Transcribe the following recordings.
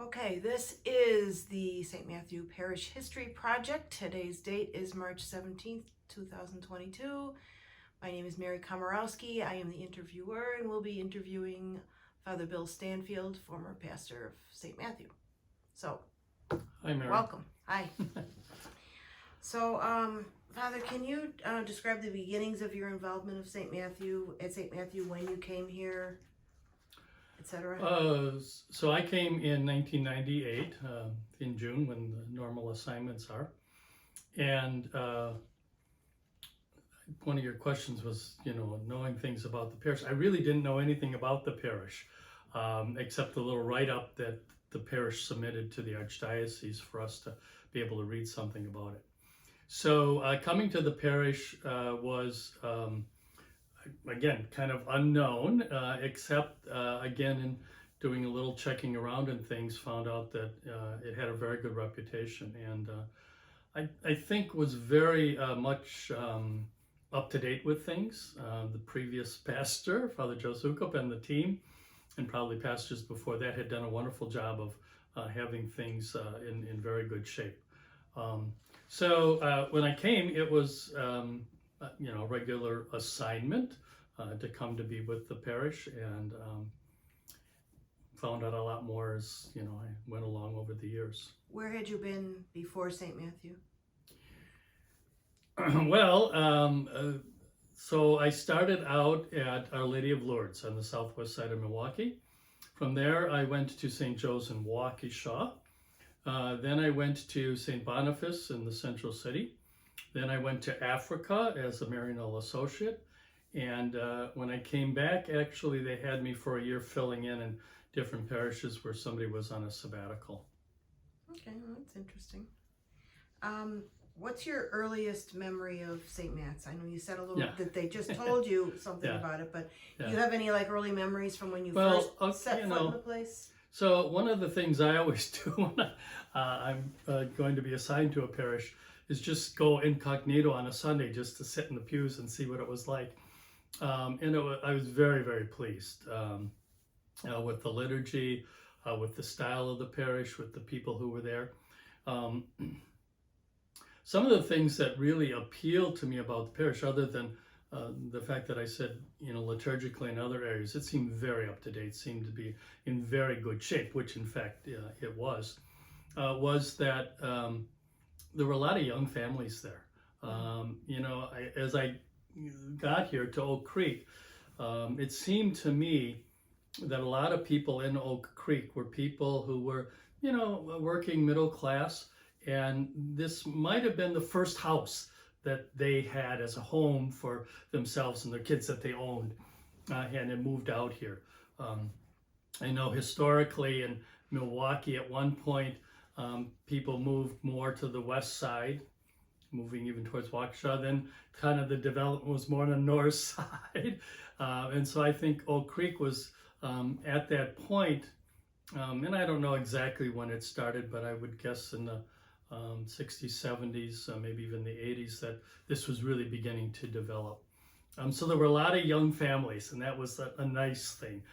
Okay, this is the St. Matthew Parish History Project. Today's date is March 17th, 2022. My name is Mary Komorowski. I am the interviewer and will be interviewing Father Bill Stanfield, former pastor of St. Matthew. So, Hi, Mary. welcome. Hi. So, Father, can you describe the beginnings of your involvement of St. Matthew, when you came here, etc.? So I came in 1998 in June when the normal assignments are, and one of your questions was, knowing things about the parish. I really didn't know anything about the parish, except the little write-up that the parish submitted to the Archdiocese for us to be able to read something about it. So coming to the parish was, again, kind of unknown, except, again, in doing a little checking around and things, found out that it had a very good reputation, and I think was very much up to date with things. The previous pastor, Father Joe Sukup, and the team, and probably pastors before that, had done a wonderful job of having things in very good shape. So when I came, it was regular assignment to come to be with the parish, and found out a lot more as I went along over the years. Where had you been before St. Matthew? Well, so I started out at Our Lady of Lourdes on the southwest side of Milwaukee. From there, I went to St. Joe's in Waukesha. Then I went to St. Boniface in the central city. Then I went to Africa as a Maryknoll associate. And when I came back, actually, they had me for a year filling in different parishes where somebody was on a sabbatical. Okay, well, that's interesting. What's your earliest memory of St. Matt's? I know you said a little that they just told you something about it, but do you have any early memories from when you first set foot in the place? So one of the things I always do when I'm going to be assigned to a parish is just go incognito on a Sunday just to sit in the pews and see what it was like. And I was very, very pleased with the liturgy, with the style of the parish, with the people who were there. Some of the things that really appealed to me about the parish, other than the fact that I said, liturgically in other areas, it seemed very up to date, seemed to be in very good shape, which in fact it was that there were a lot of young families there. As I got here to Oak Creek, it seemed to me that a lot of people in Oak Creek were people who were, working middle class, and this might have been the first house that they had as a home for themselves and their kids that they owned, and had moved out here. I know historically in Milwaukee at one point, people moved more to the west side, moving even towards Waukesha. Then kind of the development was more on the north side. And so I think Oak Creek was at that point, and I don't know exactly when it started, but I would guess in the 60s, 70s, maybe even the 80s, that this was really beginning to develop. So there were a lot of young families, and that was a nice thing,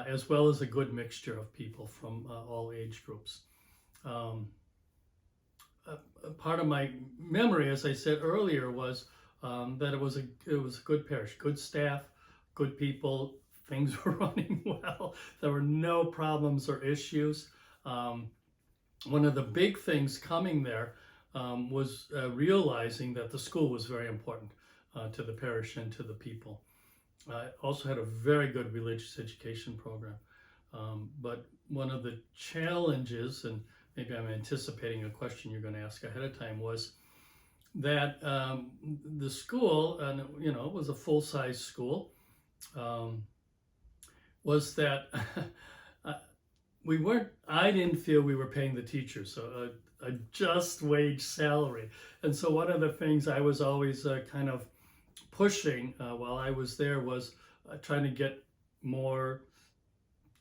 as well as a good mixture of people from all age groups. Part of my memory, as I said earlier, was that it was a good parish, good staff, good people. Things were running well. There were no problems or issues. One of the big things coming there was realizing that the school was very important to the parish and to the people. Also had a very good religious education program. But one of the challenges, and maybe I'm anticipating a question you're going to ask ahead of time, was that the school, and it was a full-size school, was that I didn't feel we were paying the teachers a just wage salary. And so one of the things I was always kind of pushing while I was there was trying to get more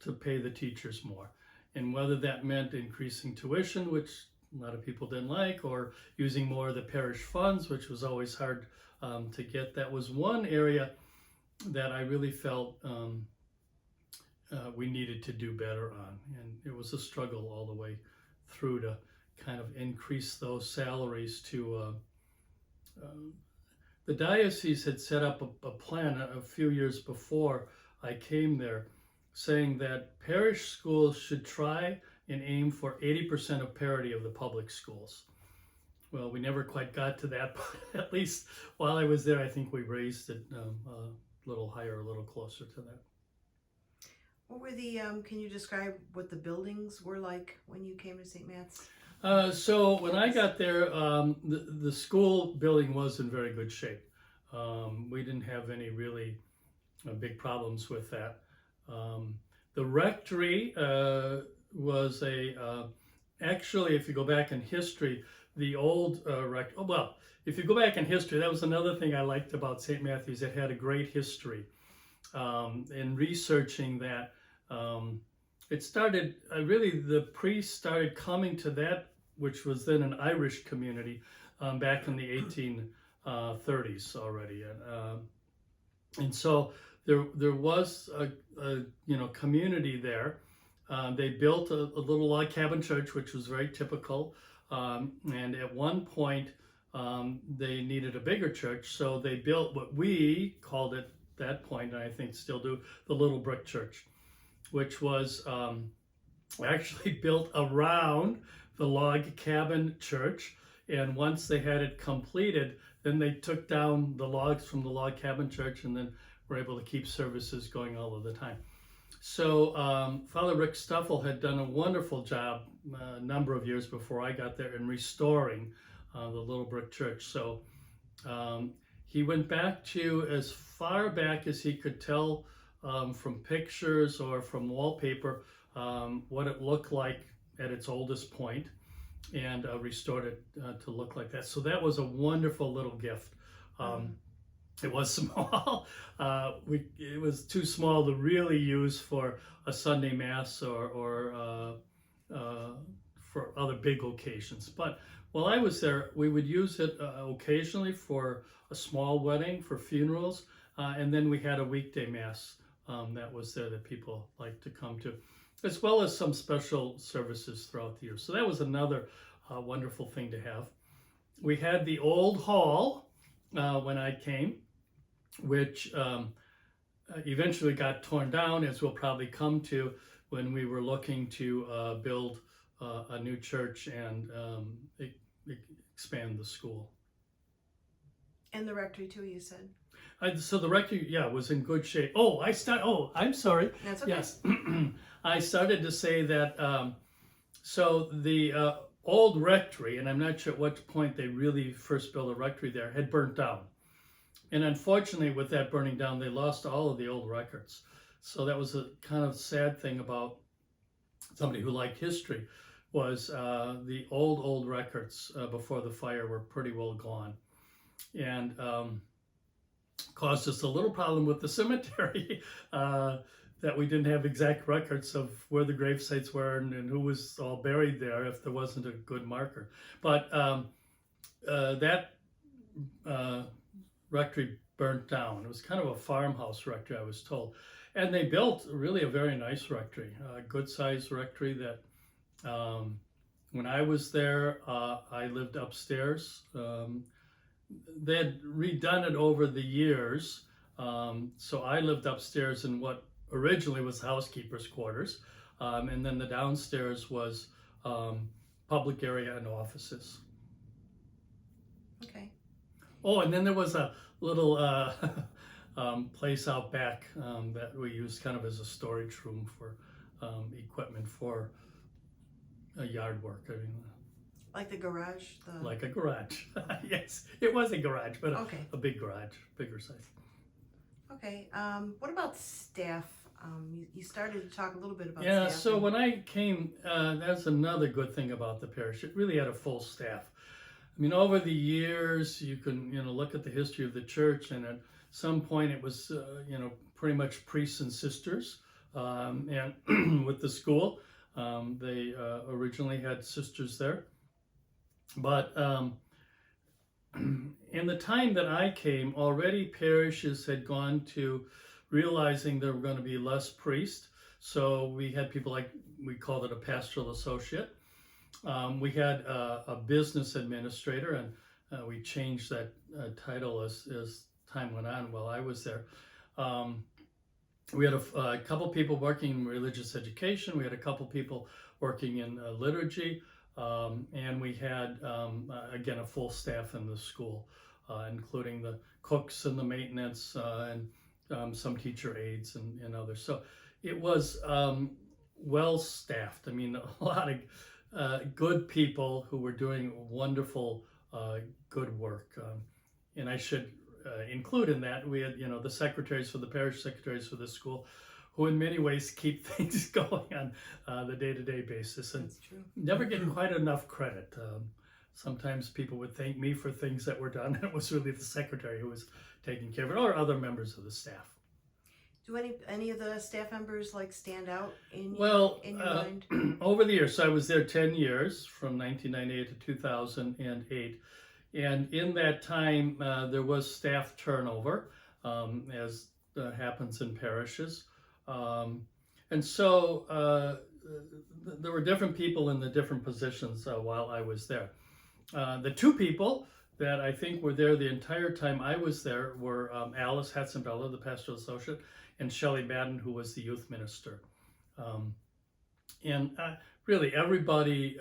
to pay the teachers more. And whether that meant increasing tuition, which a lot of people didn't like, or using more of the parish funds, which was always hard to get. That was one area that I really felt we needed to do better on. And it was a struggle all the way through to kind of increase those salaries to the diocese had set up a plan a few years before I came there, saying that parish schools should try and aim for 80% of parity of the public schools. Well, we never quite got to that, but at least while I was there, I think we raised it a little higher, a little closer to that. What were the, can you describe what the buildings were like when you came to St. Matt's? So when I got there, the school building was in very good shape. We didn't have any really big problems with that. The rectory was actually, if you go back in history, the old if you go back in history, that was another thing I liked about St. Matthew's. It had a great history. In researching that, it started, really the priests started coming to that, which was then an Irish community, back in the 1830s already. And so there was a community there. They built a little log cabin church, which was very typical. And at one point, they needed a bigger church, so they built what we called at that point, and I think still do, the little brick church, which was actually built around the log cabin church. And once they had it completed, then they took down the logs from the log cabin church and then were able to keep services going all of the time. So Father Rick Stuffel had done a wonderful job a number of years before I got there in restoring the little brick church. So he went back to as far back as he could tell from pictures or from wallpaper what it looked like at its oldest point, and restored it to look like that. So that was a wonderful little gift. It was small. It was too small to really use for a Sunday Mass or for other big occasions. But while I was there, we would use it occasionally for a small wedding, for funerals, and then we had a weekday Mass that was there that people liked to come to, as well as some special services throughout the year. So that was another wonderful thing to have. We had the old hall when I came, which eventually got torn down, as we'll probably come to, when we were looking to build a new church and expand the school. And the rectory too, you said? So the rectory, was in good shape. I'm sorry. That's okay. Yes. I started to say that, so the old rectory, and I'm not sure at what point they really first built a rectory there, had burnt down. And unfortunately, with that burning down, they lost all of the old records. So that was a kind of sad thing about somebody who liked history, was the old records before the fire were pretty well gone. And caused us a little problem with the cemetery, that we didn't have exact records of where the grave sites were and who was all buried there if there wasn't a good marker. But that rectory burnt down. It was kind of a farmhouse rectory, I was told. And they built really a very nice rectory, a good-sized rectory that when I was there, I lived upstairs. They had redone it over the years, so I lived upstairs in what originally was housekeeper's quarters, and then the downstairs was public area and offices. Okay. Oh, and then there was a little place out back that we used kind of as a storage room for equipment for yard work. I mean, like the garage? Like a garage. Yes, it was a garage, but okay. a big garage, bigger size. Okay. What about staff? You started to talk a little bit about staff. Yeah, staff. so when I came, that's another good thing about the parish. It really had a full staff. I mean, over the years, you can look at the history of the church, and at some point it was pretty much priests and sisters, and with the school, they originally had sisters there. But in the time that I came, already parishes had gone to realizing there were going to be less priests, So we had people like, we called it a pastoral associate. We had a business administrator, and we changed that title as time went on while I was there. We had a couple people working in religious education. We had a couple people working in liturgy, and we had, again, a full staff in the school, including the cooks and the maintenance and some teacher aides and others. So it was well staffed. I mean, a lot of good people who were doing wonderful, good work. And I should include in that, we had, the secretaries for the parish, secretaries for the school, who in many ways keep things going on the day-to-day basis, and never get quite enough credit. Sometimes people would thank me for things that were done, and it was really the secretary who was taking care of it, or other members of the staff. Do any of the staff members stand out in your mind? Over the years, so I was there 10 years, from 1998 to 2008. And in that time, there was staff turnover, as happens in parishes. And so there were different people in the different positions while I was there. The two people that I think were there the entire time I was there were Alice Hatzenbeller, the pastoral associate, and Shelley Madden, who was the youth minister. And really, everybody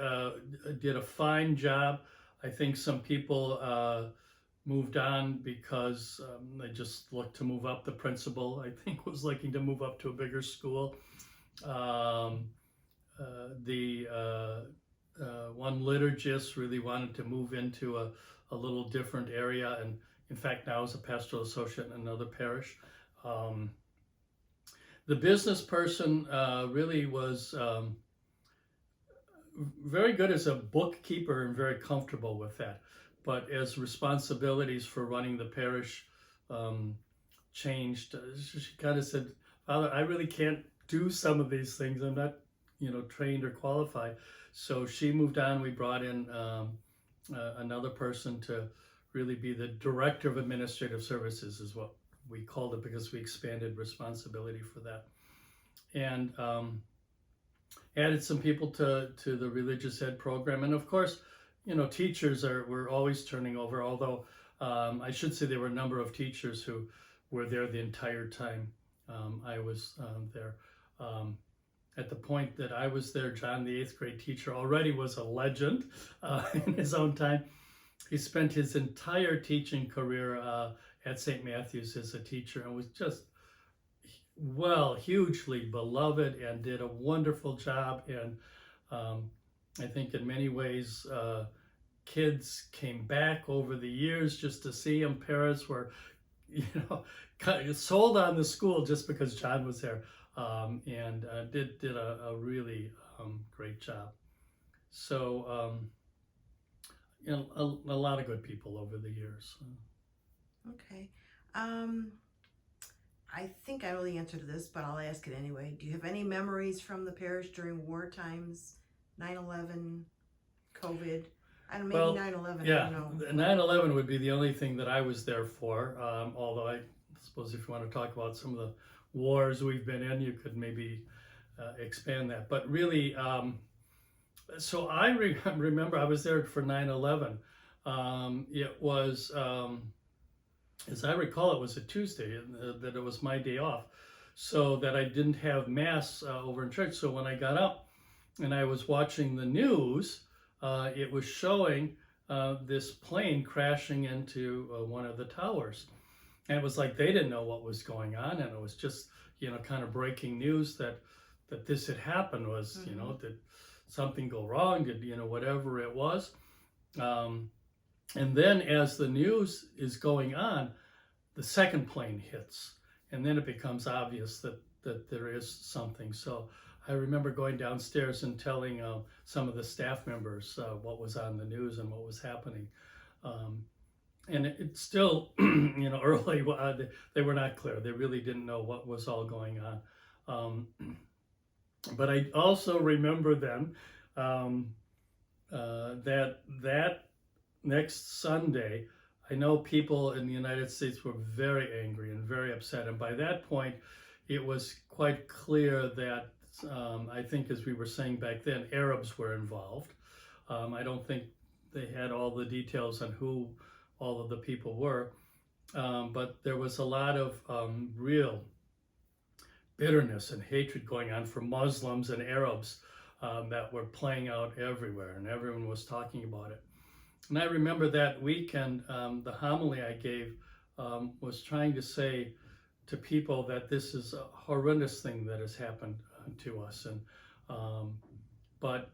did a fine job. I think some people moved on because they just looked to move up. The principal, I think, was looking to move up to a bigger school. The one liturgist really wanted to move into a little different area, and in fact now is a pastoral associate in another parish. The business person really was very good as a bookkeeper and very comfortable with that. But as responsibilities for running the parish changed, she kind of said, "Father, I really can't do some of these things. I'm not, trained or qualified." So she moved on. We brought in another person to really be the director of administrative services, is what we called it, because we expanded responsibility for that. And added some people to the religious ed program. And of course, teachers were always turning over, although I should say there were a number of teachers who were there the entire time I was there. At the point that I was there, John, the 8th grade teacher, already was a legend in his own time. He spent his entire teaching career at St. Matthew's as a teacher, and was just, hugely beloved, and did a wonderful job. And I think in many ways, kids came back over the years just to see him. Parents were, sold on the school just because John was there, and did a really great job. So, a lot of good people over the years. Okay. I think I know the answer to this, but I'll ask it anyway. Do you have any memories from the parish during war times, 9/11, COVID? I don't know, maybe 9/11, yeah, I don't know. 9/11 would be the only thing that I was there for, although I suppose if you want to talk about some of the wars we've been in, you could maybe expand that. But really, so I remember I was there for 9/11. It was... as I recall, it was a Tuesday, that it was my day off, so that I didn't have mass over in church. So when I got up and I was watching the news, it was showing this plane crashing into one of the towers. And it was like they didn't know what was going on, and it was just, kind of breaking news that this had happened. Was, did something go wrong? Did, whatever it was. And then as the news is going on, the second plane hits, and then it becomes obvious that there is something. So I remember going downstairs and telling some of the staff members what was on the news and what was happening. And it's still, early, they were not clear. They really didn't know what was all going on. But I also remember then that next Sunday, I know people in the United States were very angry and very upset. And by that point, it was quite clear that I think, as we were saying back then, Arabs were involved. I don't think they had all the details on who all of the people were, but there was a lot of real bitterness and hatred going on for Muslims and Arabs that were playing out everywhere, and everyone was talking about it. And I remember that weekend, the homily I gave was trying to say to people that this is a horrendous thing that has happened to us, and but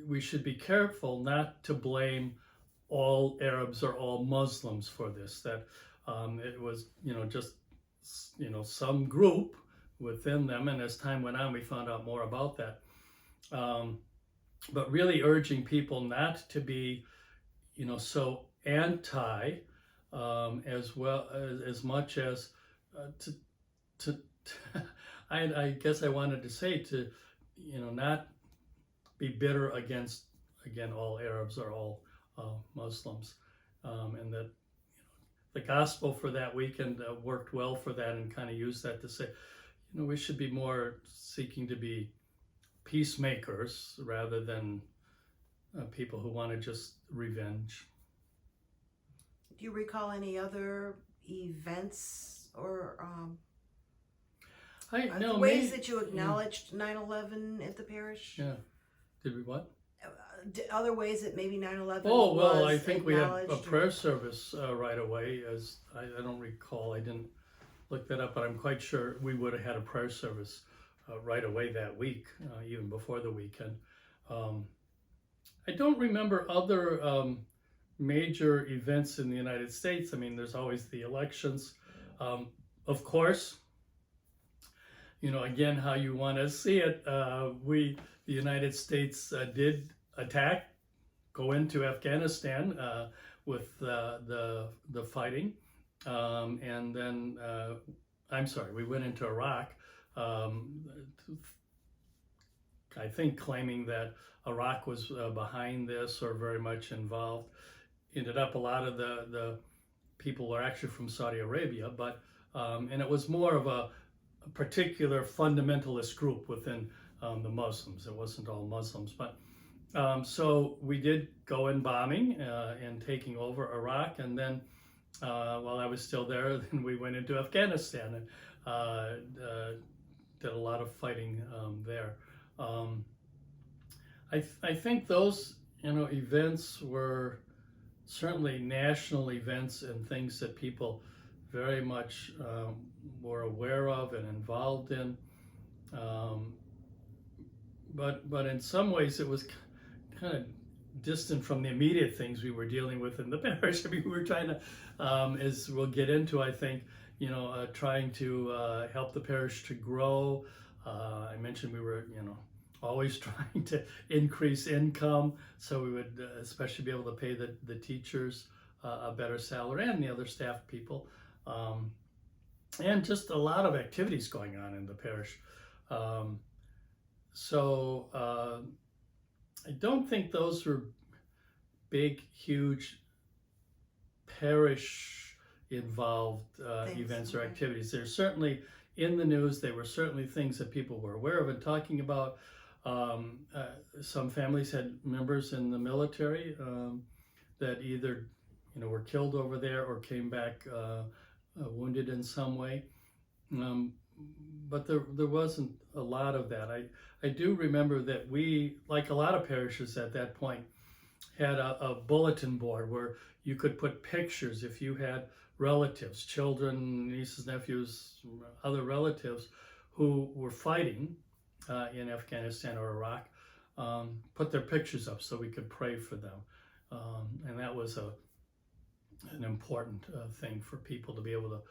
we should be careful not to blame all Arabs or all Muslims for this. That it was, just some group within them, and as time went on, we found out more about that. But really urging people not to be, so anti, as well as much as to I guess I wanted to say to, not be bitter against, again, all Arabs or all Muslims, and that the gospel for that weekend worked well for that, and kind of used that to say, we should be more seeking to be peacemakers rather than people who want to just revenge. Do you recall any other events or ways that you acknowledged 9/11 at the parish? Yeah. Did we what? Other ways that maybe 9/11 Oh, well, was I think we had a acknowledged prayer service right away. As I don't recall, I didn't look that up, but I'm quite sure we would have had a prayer service right away that week, even before the weekend. I don't remember other major events in the United States. I mean, there's always the elections. Of course, again, how you want to see it, the United States did go into Afghanistan with the fighting. And then, I'm sorry, we went into Iraq, I think claiming that Iraq was behind this or very much involved. Ended up a lot of the people were actually from Saudi Arabia, but and it was more of a particular fundamentalist group within the Muslims. It wasn't all Muslims, but so we did go in bombing and taking over Iraq, and then while I was still there, then we went into Afghanistan and did a lot of fighting there. I think those events were certainly national events and things that people very much were aware of and involved in. But in some ways it was kind of distant from the immediate things we were dealing with in the parish. I mean, we were trying to, as we'll get into, I think, trying to help the parish to grow. I mentioned we were, always trying to increase income, so we would especially be able to pay the teachers a better salary and the other staff people, and just a lot of activities going on in the parish. So I don't think those were big, huge parish involved events or activities. They're certainly in the news. They were certainly things that people were aware of and talking about. Some families had members in the military that either were killed over there or came back wounded in some way. But there wasn't a lot of that. I do remember that we, like a lot of parishes at that point, had a bulletin board where you could put pictures if you had relatives, children, nieces, nephews, other relatives who were fighting in Afghanistan or Iraq, put their pictures up so we could pray for them. And that was an important thing for people to be able to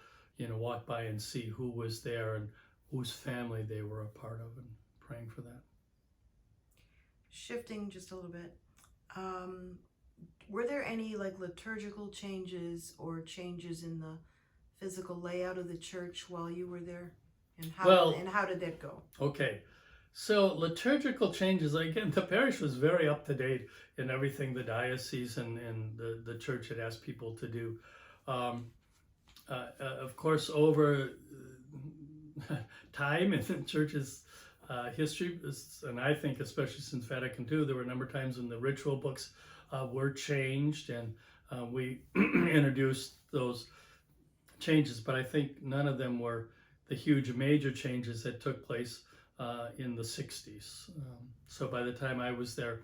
walk by and see who was there and whose family they were a part of, and praying for that. Shifting just a little bit, were there any liturgical changes or changes in the physical layout of the church while you were there, and how did that go? Okay, so liturgical changes, again, the parish was very up to date in everything the diocese and the church had asked people to do. Of course, over time in the church's history, and I think especially since Vatican II, there were a number of times when the ritual books were changed, and we introduced those changes, but I think none of them were the huge major changes that took place in the 60s. So by the time I was there,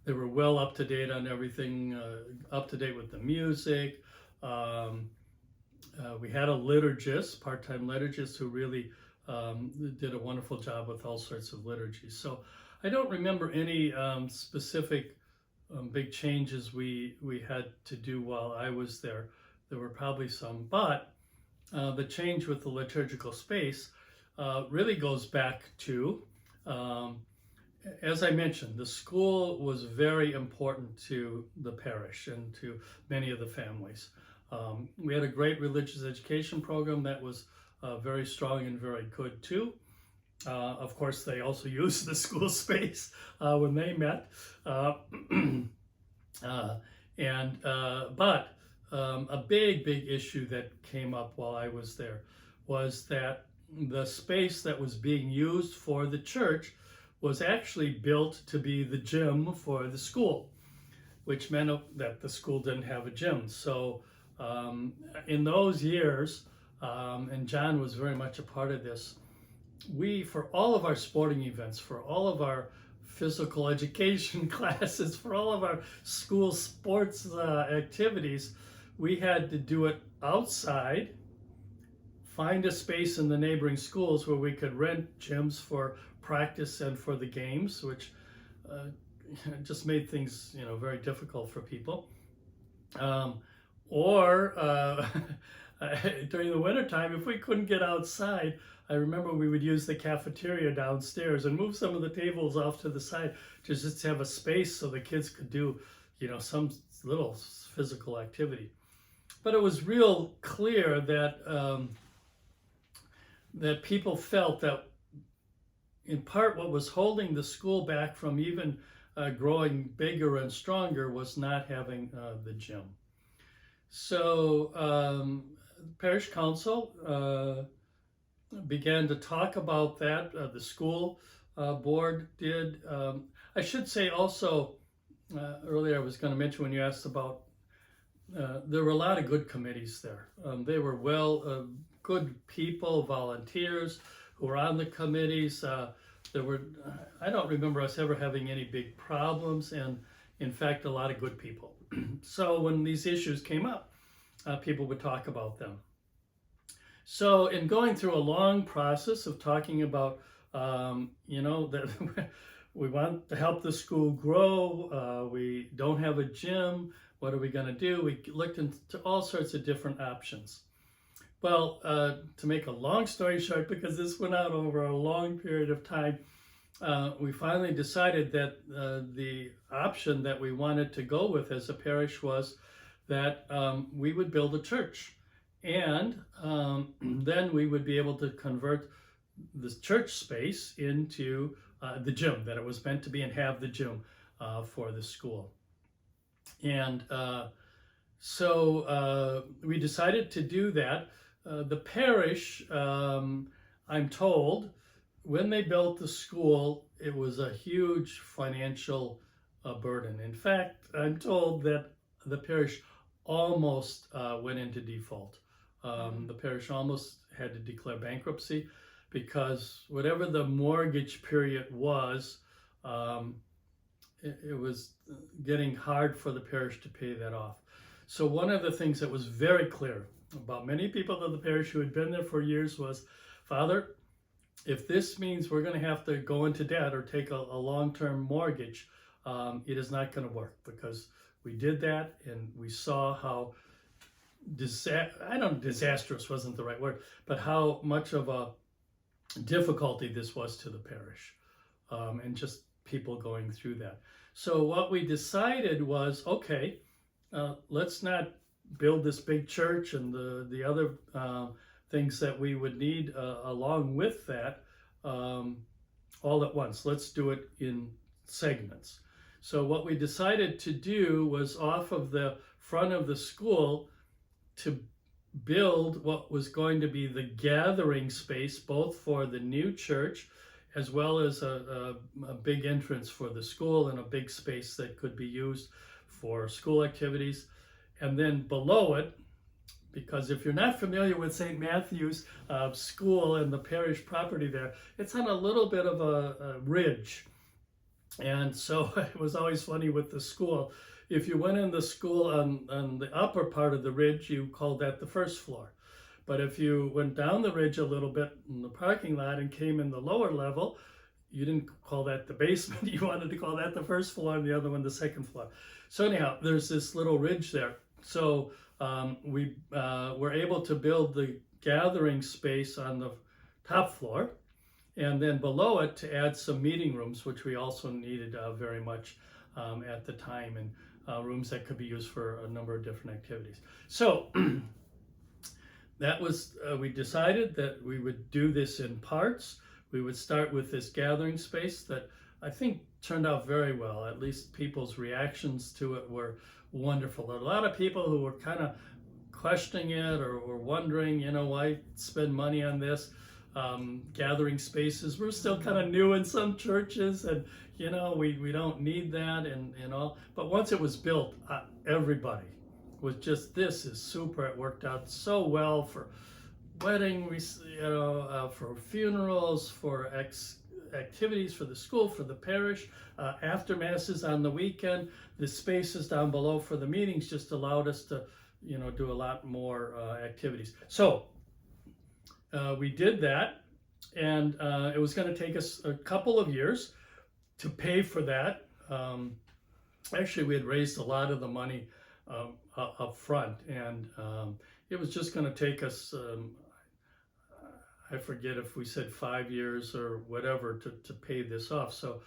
they were well up to date on everything, up to date with the music. We had a liturgist, part-time liturgist, who really did a wonderful job with all sorts of liturgies. So I don't remember any specific big changes we had to do while I was there. There were probably some, but the change with the liturgical space really goes back to, as I mentioned, the school was very important to the parish and to many of the families. We had a great religious education program that was very strong and very good too. Of course, they also used the school space when they met. But a big issue that came up while I was there was that the space that was being used for the church was actually built to be the gym for the school, which meant that the school didn't have a gym. So in those years, and John was very much a part of this, we, for all of our sporting events, for all of our physical education classes, for all of our school sports activities, we had to do it outside, find a space in the neighboring schools where we could rent gyms for practice and for the games, which just made things, very difficult for people. Or during the wintertime, if we couldn't get outside, I remember we would use the cafeteria downstairs and move some of the tables off to the side to just have a space so the kids could do, some little physical activity. But it was real clear that that people felt that, in part, what was holding the school back from even growing bigger and stronger was not having the gym. So parish council began to talk about that. The school board did. I should say also, earlier I was going to mention when you asked about, there were a lot of good committees there. They were good people, volunteers who were on the committees. There were, I don't remember us ever having any big problems, and in fact, a lot of good people. So when these issues came up, people would talk about them. So in going through a long process of talking about, that we want to help the school grow, we don't have a gym, what are we going to do? We looked into all sorts of different options. Well, to make a long story short, because this went out over a long period of time, we finally decided that the option that we wanted to go with as a parish was that we would build a church. And then we would be able to convert the church space into the gym, that it was meant to be, and have the gym for the school. And so we decided to do that. The parish, I'm told, when they built the school, it was a huge financial burden. In fact, I'm told that the parish almost went into default. The parish almost had to declare bankruptcy because whatever the mortgage period was, it was getting hard for the parish to pay that off. So one of the things that was very clear about many people in the parish who had been there for years was, Father, if this means we're going to have to go into debt or take a long-term mortgage, it is not going to work, because we did that and we saw how disastrous wasn't the right word, but how much of a difficulty this was to the parish, and just people going through that. So what we decided was, okay, let's not build this big church and the other things that we would need along with that all at once. Let's do it in segments. So what we decided to do was, off of the front of the school, to build what was going to be the gathering space, both for the new church as well as a big entrance for the school and a big space that could be used for school activities. And then below it, because if you're not familiar with St. Matthew's school and the parish property there, it's on a little bit of a ridge. And so it was always funny with the school. If you went in the school on the upper part of the ridge, you called that the first floor. But if you went down the ridge a little bit in the parking lot and came in the lower level, you didn't call that the basement. You wanted to call that the first floor and the other one the second floor. So anyhow, there's this little ridge there. So we were able to build the gathering space on the top floor, and then below it to add some meeting rooms, which we also needed very much at the time, and rooms that could be used for a number of different activities. So that was, we decided that we would do this in parts. We would start with this gathering space that I think turned out very well. At least people's reactions to it were wonderful. A lot of people who were kind of questioning it or were wondering, why spend money on this? Gathering spaces, we're still kind of new in some churches, and we don't need that and all. But once it was built, everybody was just, this is super. It worked out so well for weddings, for funerals, for activities for the school, for the parish, after masses on the weekend. The spaces down below for the meetings just allowed us to, do a lot more activities. So we did that, and it was going to take us a couple of years to pay for that. Actually, we had raised a lot of the money up front, and it was just going to take us, I forget if we said 5 years or whatever to pay this off. So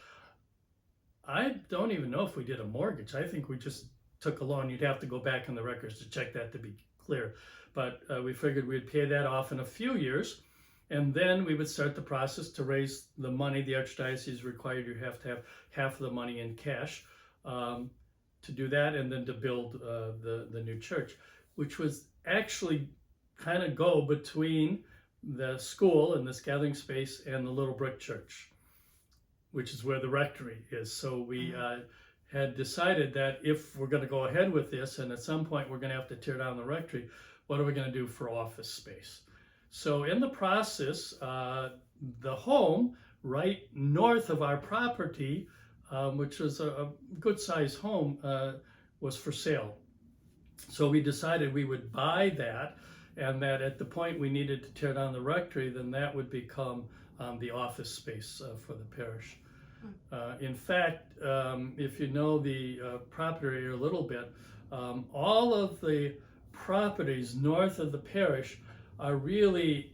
I don't even know if we did a mortgage. I think we just took a loan. You'd have to go back in the records to check that to be clear. But we figured we'd pay that off in a few years, and then we would start the process to raise the money. The Archdiocese required you have to have half of the money in cash to do that, and then to build the new church, which was actually kind of go between the school and this gathering space and the little brick church, which is where the rectory is. So we had decided that if we're going to go ahead with this, and at some point we're going to have to tear down the rectory, what are we going to do for office space? So in the process, the home right north of our property, which was a good sized home, was for sale. So we decided we would buy that, and that at the point we needed to tear down the rectory, then that would become the office space for the parish. In fact, if you know the property a little bit, all of the properties north of the parish are really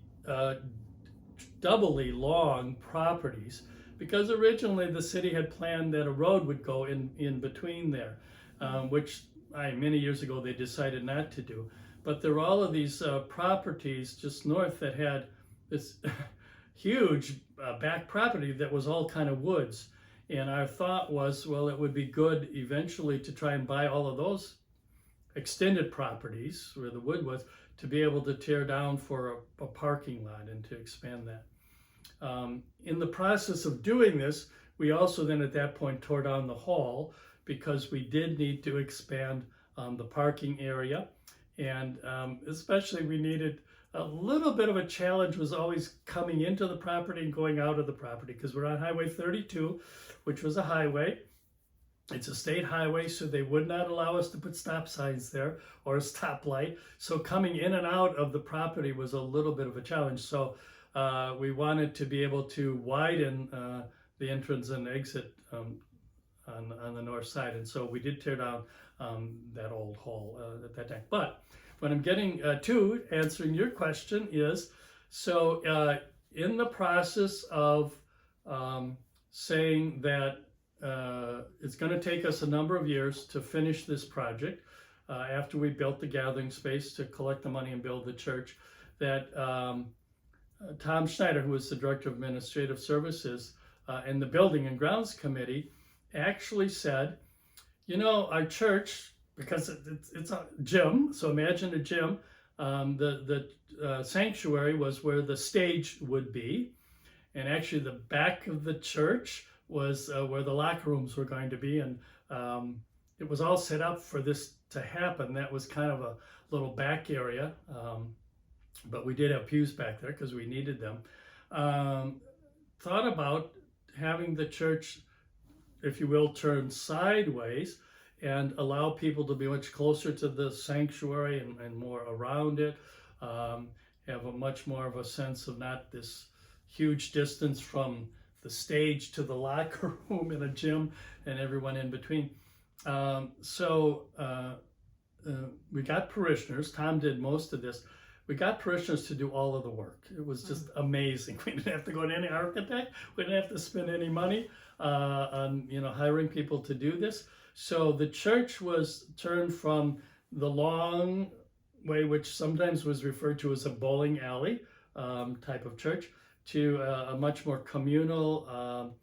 doubly long properties, because originally the city had planned that a road would go in between there, which many years ago they decided not to do. But there were all of these properties just north that had this huge back property that was all kind of woods. And our thought was, well, it would be good eventually to try and buy all of those extended properties where the wood was, to be able to tear down for a parking lot and to expand that. In the process of doing this, we also then at that point tore down the hall, because we did need to expand the parking area. And especially we needed a little bit of a challenge, was always coming into the property and going out of the property, because we're on Highway 32, which was a highway. It's a state highway, so they would not allow us to put stop signs there or a stoplight. So coming in and out of the property was a little bit of a challenge. So we wanted to be able to widen the entrance and exit on the north side. And so we did tear down that old hall at that time. But what I'm getting to, answering your question, is, so in the process of saying that it's going to take us a number of years to finish this project, after we built the gathering space to collect the money and build the church, that Tom Schneider, who was the Director of Administrative Services and the Building and Grounds Committee, actually said, our church, because it's a gym, so imagine a gym, The sanctuary was where the stage would be, and actually the back of the church was where the locker rooms were going to be, and it was all set up for this to happen. That was kind of a little back area, but we did have pews back there because we needed them. Thought about having the church, if you will, turn sideways and allow people to be much closer to the sanctuary and more around it, have a much more of a sense of not this huge distance from the stage to the locker room in a gym and everyone in between. We got parishioners. Tom did most of this. We got parishioners to do all of the work. It was just amazing. We didn't have to go to any architect. We didn't have to spend any money on hiring people to do this. So the church was turned from the long way, which sometimes was referred to as a bowling alley type of church, to a much more communal,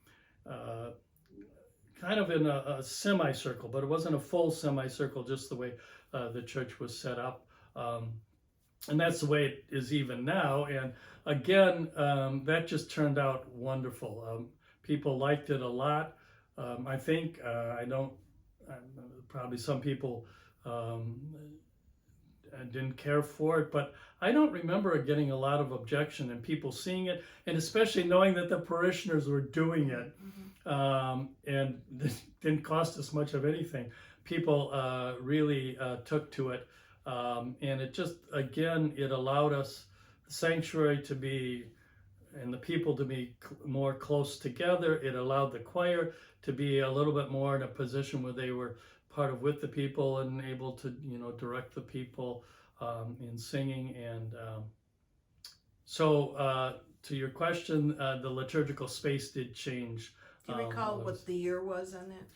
kind of in a semicircle, but it wasn't a full semicircle, just the way the church was set up. And that's the way it is even now. And again, that just turned out wonderful. People liked it a lot. I think, probably some people didn't care for it, but I don't remember it getting a lot of objection and people seeing it, and especially knowing that the parishioners were doing it. And it didn't cost us much of anything. People really took to it. And it just, again, it allowed us, the sanctuary to be, and the people to be more close together. It allowed the choir to be a little bit more in a position where they were part of with the people and able to, direct the people in singing. And to your question, the liturgical space did change. Do you recall what the year was on that?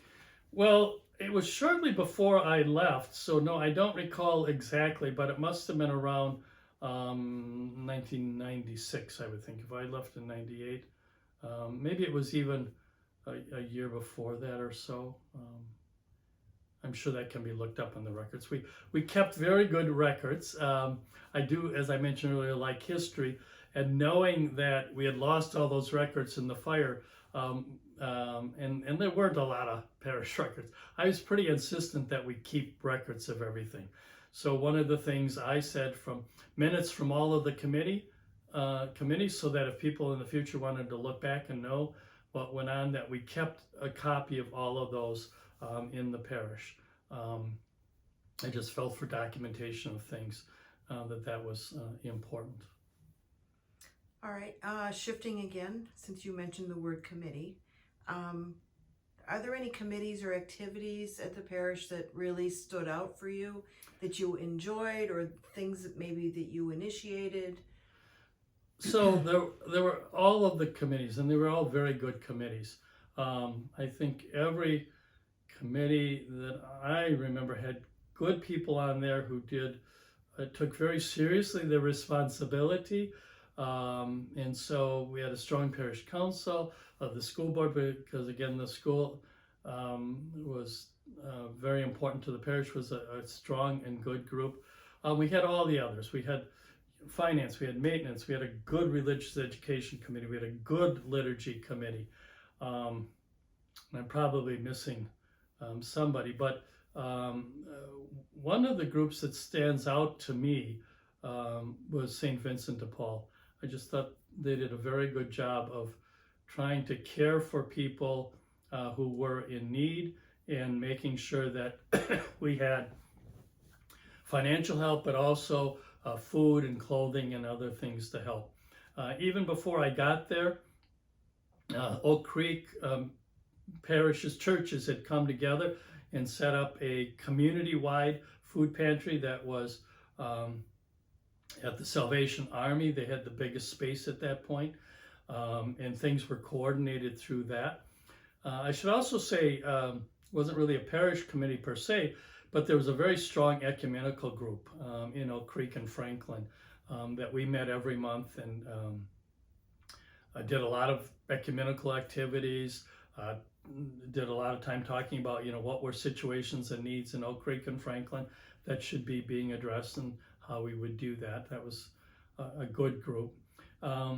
Well, it was shortly before I left, so no, I don't recall exactly, but it must have been around 1996, I would think. If I left in 98, maybe it was even a year before that or so. I'm sure that can be looked up in the records. We kept very good records. I do, as I mentioned earlier, like history, and knowing that we had lost all those records in the fire, and there weren't a lot of parish records. I was pretty insistent that we keep records of everything. So one of the things I said, from minutes from all of the committees, so that if people in the future wanted to look back and know what went on, that we kept a copy of all of those in the parish. I just felt for documentation of things that was important. All right, shifting again, since you mentioned the word committee, are there any committees or activities at the parish that really stood out for you, that you enjoyed, or things that maybe that you initiated? So there were all of the committees, and they were all very good committees. I think every committee that I remember had good people on there who took very seriously their responsibility. And so we had a strong parish council of the school board, because again, the school was very important to the parish, was a strong and good group. We had all the others. We had finance, we had maintenance, we had a good religious education committee, we had a good liturgy committee. And I'm probably missing somebody, but one of the groups that stands out to me was St. Vincent de Paul. I just thought they did a very good job of trying to care for people who were in need, and making sure that we had financial help, but also food and clothing and other things to help. Even before I got there, Oak Creek parishes, churches had come together and set up a community-wide food pantry that was at the Salvation Army. They had the biggest space at that point, and things were coordinated through that. I should also say, wasn't really a parish committee per se, but there was a very strong ecumenical group in Oak Creek and Franklin that we met every month, and I did a lot of ecumenical activities, did a lot of time talking about, what were situations and needs in Oak Creek and Franklin that should be being addressed, and how we would do that. That was a good group. I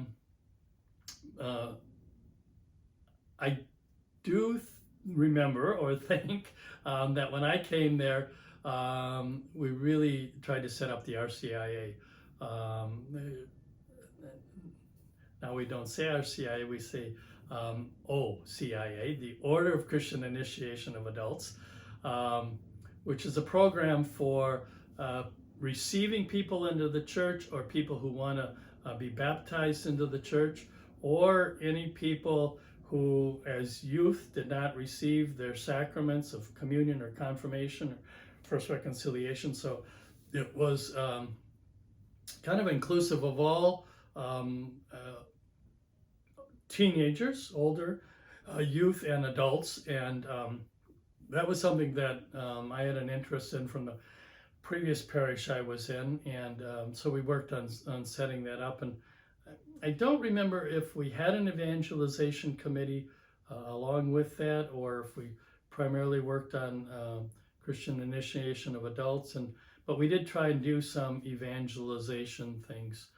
do remember or think that when I came there, we really tried to set up the RCIA. Now we don't say RCIA, we say OCIA, the Order of Christian Initiation of Adults, which is a program for receiving people into the church, or people who want to be baptized into the church, or any people who as youth did not receive their sacraments of communion or confirmation or first reconciliation. So it was kind of inclusive of all teenagers, older, youth and adults, and that was something that I had an interest in from the previous parish I was in, and so we worked on setting that up. And I don't remember if we had an evangelization committee along with that, or if we primarily worked on Christian initiation of adults, but we did try and do some evangelization things,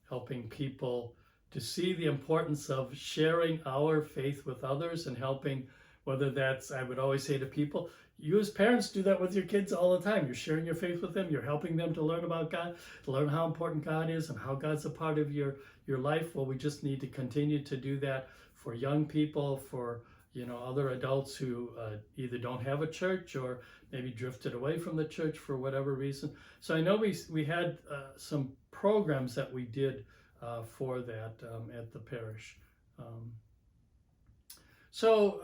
helping people to see the importance of sharing our faith with others, and helping, whether that's, I would always say to people, you as parents do that with your kids all the time. You're sharing your faith with them. You're helping them to learn about God, to learn how important God is and how God's a part of your life. Well, we just need to continue to do that for young people, for other adults who either don't have a church or maybe drifted away from the church for whatever reason. So I know we had some programs that we did for that at the parish. So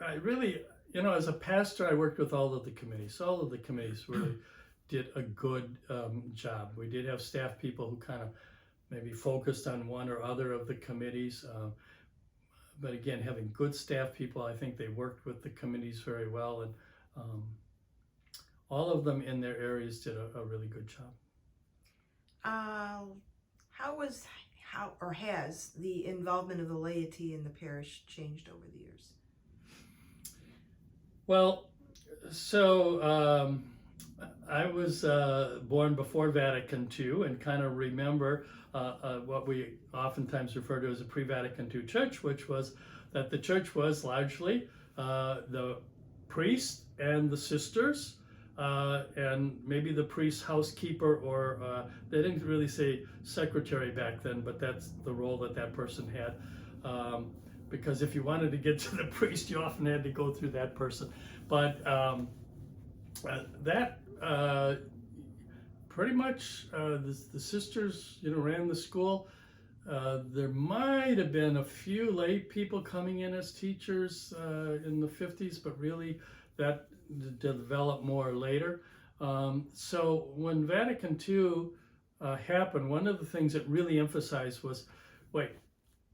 I really, as a pastor, I worked with all of the committees. All of the committees really did a good job. We did have staff people who kind of maybe focused on one or other of the committees. But again, having good staff people, I think they worked with the committees very well, and all of them in their areas did a really good job. How has the involvement of the laity in the parish changed over the years? Well, so I was born before Vatican II, and kind of remember what we oftentimes refer to as a pre-Vatican II church, which was that the church was largely the priest and the sisters, and maybe the priest's housekeeper, or they didn't really say secretary back then, but that's the role that person had. Because if you wanted to get to the priest, you often had to go through that person. But that pretty much the sisters, ran the school. There might have been a few lay people coming in as teachers in the 50s, but really that developed more later. So when Vatican II happened, one of the things it really emphasized was,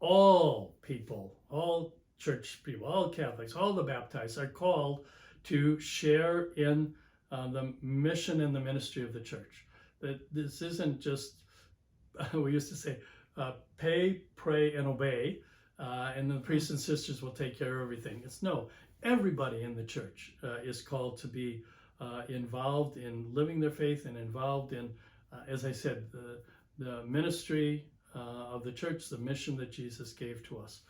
all people, all church people, all Catholics, all the baptized are called to share in the mission and the ministry of the church. That this isn't just, we used to say, pay, pray, and obey, and the priests and sisters will take care of everything. It's no, everybody in the church is called to be involved in living their faith, and involved in, as I said, the ministry of the church, the mission that Jesus gave to us.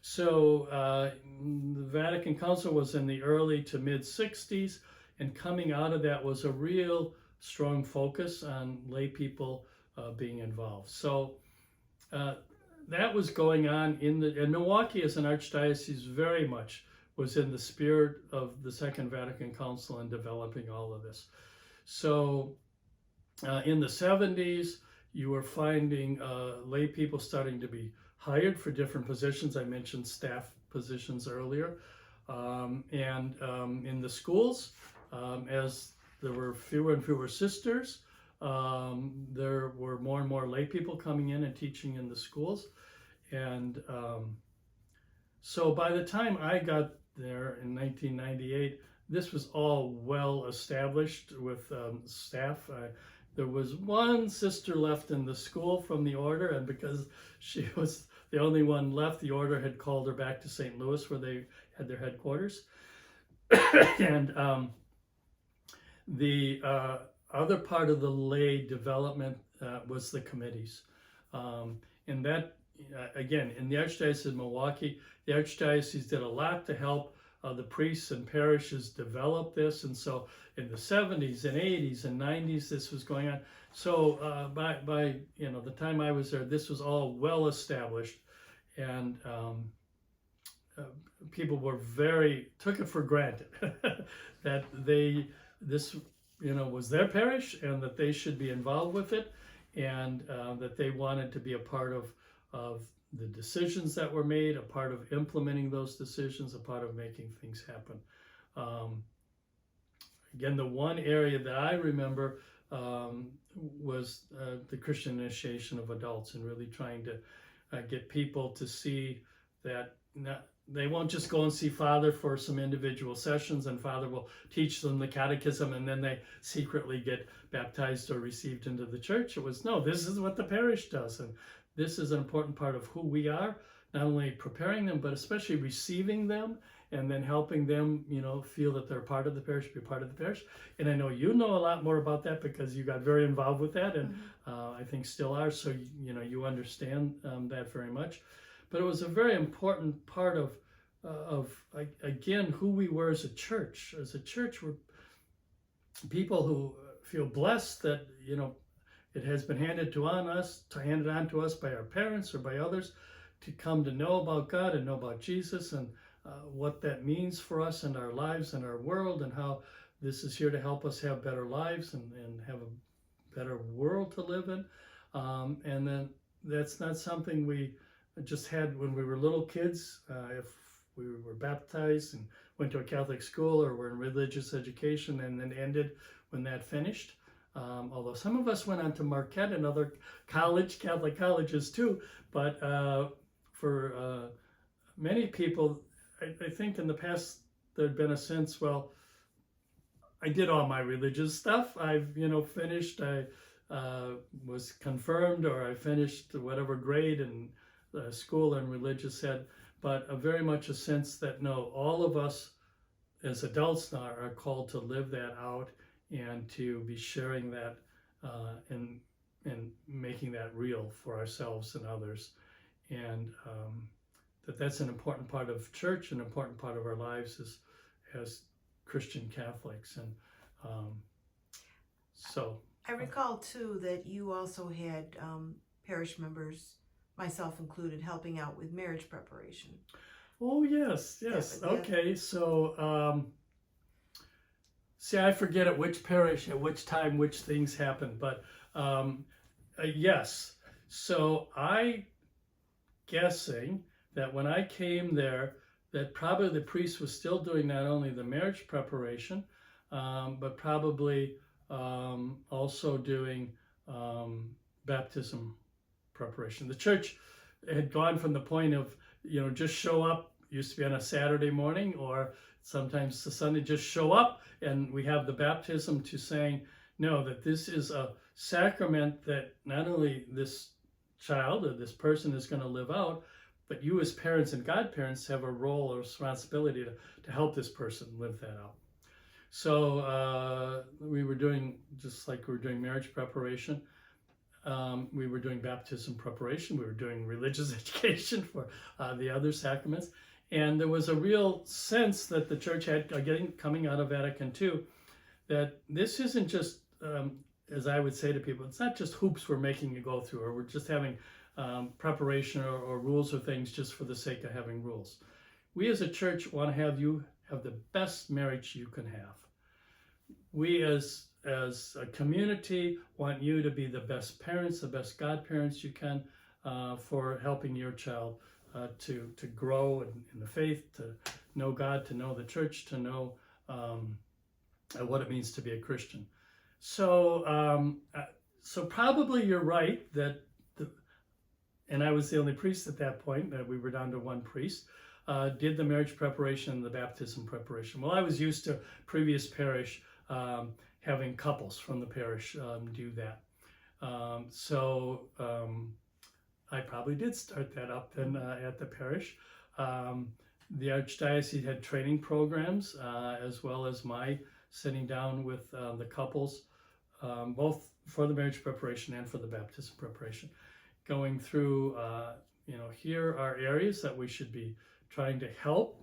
So the Vatican Council was in the early to mid 60s, and coming out of that was a real strong focus on lay people being involved. So that was going on and Milwaukee as an archdiocese very much was in the spirit of the Second Vatican Council in developing all of this. So in the 70s, you were finding lay people starting to be hired for different positions. I mentioned staff positions earlier. And in the schools, as there were fewer and fewer sisters, there were more and more lay people coming in and teaching in the schools. And so by the time I got there in 1998, this was all well established with staff. There was one sister left in the school from the order, and because she was the only one left, the order had called her back to St. Louis, where they had their headquarters. And other part of the lay development was the committees. And that, again, in the Archdiocese of Milwaukee, the Archdiocese did a lot to help the priests and parishes develop this. And so in the 70s and 80s and 90s, this was going on. So by the time I was there, this was all well established. And people were took it for granted that this was their parish and that they should be involved with it, and that they wanted to be a part of the decisions that were made, a part of implementing those decisions, a part of making things happen. Again, the one area that I remember was the Christian initiation of adults, and really trying to get people to see that they won't just go and see Father for some individual sessions and Father will teach them the catechism and then they secretly get baptized or received into the church. It was, no, this is what the parish does, and this is an important part of who we are, not only preparing them, but especially receiving them and then helping them, feel that they're part of the parish, be part of the parish. And I know you know a lot more about that because you got very involved with that, and I think still are, so you understand that very much. But it was a very important part of again, who we were as a church. As a church, we're people who feel blessed that it has been handed on to us by our parents or by others, to come to know about God and know about Jesus, and what that means for us and our lives and our world, and how this is here to help us have better lives and have a better world to live in. And then that's not something we just had when we were little kids. If we were baptized and went to a Catholic school or were in religious education and then ended when that finished. Although some of us went on to Marquette and other Catholic colleges too, but for many people, I think in the past there'd been a sense, well, I did all my religious stuff. I've finished. I was confirmed, or I finished whatever grade in school and religious ed. But very much a sense that no, all of us as adults now are called to live that out and to be sharing that and making that real for ourselves and others. And that's an important part of church, an important part of our lives as Christian Catholics. And so I recall too that you also had parish members, myself included, helping out with marriage preparation. Oh, yes. Okay, so see, I forget at which parish, at which time, which things happened, but yes. So I guessing that when I came there, that probably the priest was still doing not only the marriage preparation, but probably also doing baptism preparation. The church had gone from the point of, just show up, used to be on a Saturday morning, or sometimes the Sunday, just show up and we have the baptism, to saying, no, that this is a sacrament that not only this child or this person is going to live out, but you as parents and godparents have a role or responsibility to help this person live that out. So we were doing, just like we were doing marriage preparation, we were doing baptism preparation, we were doing religious education for the other sacraments. And there was a real sense that the church had, again, coming out of Vatican II, that this isn't just, as I would say to people, it's not just hoops we're making you go through, or we're just having preparation or rules or things just for the sake of having rules. We as a church want to have you have the best marriage you can have. We as a community want you to be the best parents, the best godparents you can for helping your child to grow in the faith, to know God, to know the church, to know what it means to be a Christian. So so probably you're right that, and I was the only priest at that point, that we were down to one priest, did the marriage preparation and the baptism preparation. Well, I was used to previous parish having couples from the parish do that. So I probably did start that up then at the parish. The Archdiocese had training programs, as well as my sitting down with the couples both for the marriage preparation and for the baptism preparation, going through, here are areas that we should be trying to help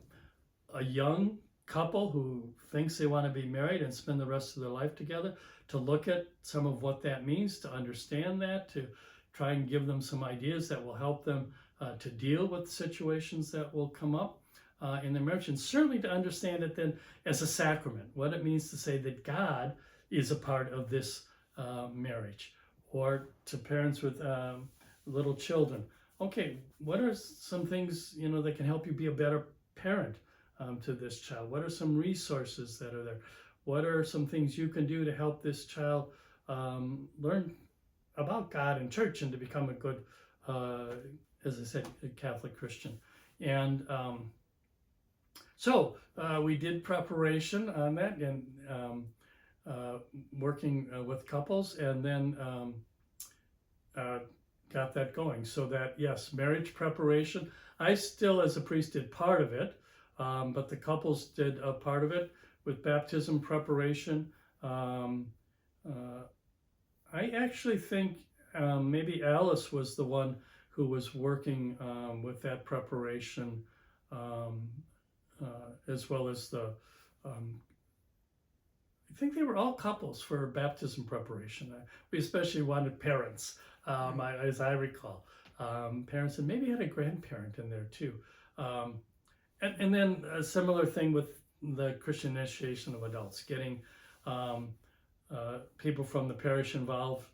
a young couple who thinks they want to be married and spend the rest of their life together, to look at some of what that means, to understand that, to try and give them some ideas that will help them to deal with situations that will come up in their marriage, and certainly to understand it then as a sacrament, what it means to say that God is a part of this marriage. Or to parents with little children, okay, what are some things that can help you be a better parent to this child? What are some resources that are there? What are some things you can do to help this child learn about God and church and to become a good, as I said, a Catholic Christian? And so we did preparation on that, and working with couples, and then got that going. So that, yes, marriage preparation, I still as a priest did part of it, but the couples did a part of it with baptism preparation. I actually think maybe Alice was the one who was working with that preparation, as well as the, I think they were all couples for baptism preparation. We especially wanted parents, as I recall. Parents, and maybe had a grandparent in there too. And then a similar thing with the Christian initiation of adults, getting people from the parish involved,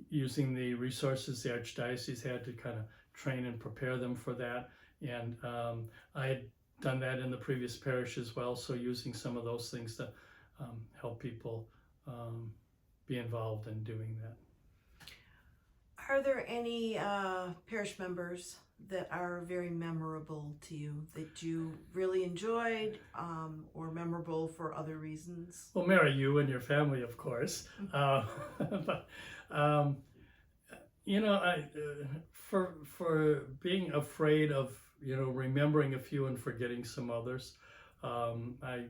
using the resources the Archdiocese had to kind of train and prepare them for that. And I had done that in the previous parish as well, so using some of those things to help people be involved in doing that. Are there any parish members that are very memorable to you, that you really enjoyed, or memorable for other reasons? Well, Mary, you and your family, of course. But for being afraid of remembering a few and forgetting some others, I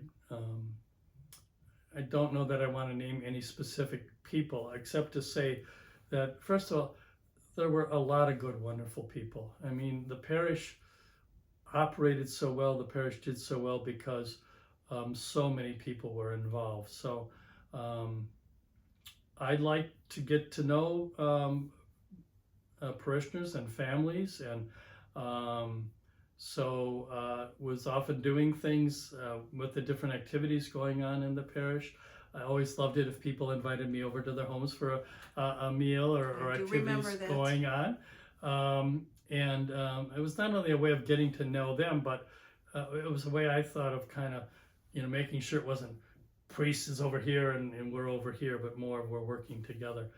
don't know that I want to name any specific people, except to say that, first of all, there were a lot of good, wonderful people. I mean, the parish operated so well, the parish did so well because so many people were involved. So I'd like to get to know parishioners and families, and was often doing things with the different activities going on in the parish. I always loved it if people invited me over to their homes for a meal or activities going on. It was not only a way of getting to know them, but it was a way I thought of kind of, making sure it wasn't priest is over here and we're over here, but more we're working together.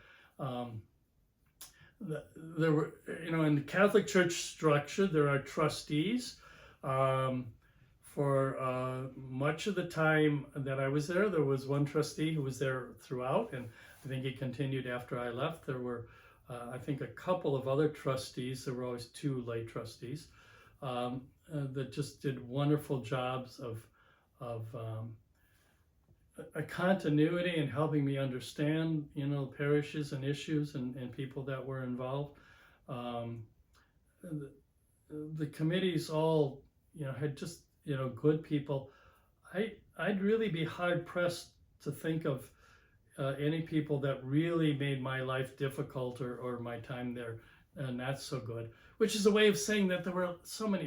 There were, in the Catholic Church structure, there are trustees. For much of the time that I was there was one trustee who was there throughout, and I think he continued after I left. There were, I think, a couple of other trustees. There were always two lay trustees that just did wonderful jobs of a continuity and helping me understand, parishes and issues and people that were involved. The committees all, had just, good people. I'd really be hard pressed to think of any people that really made my life difficult or my time there not so good, which is a way of saying that there were so many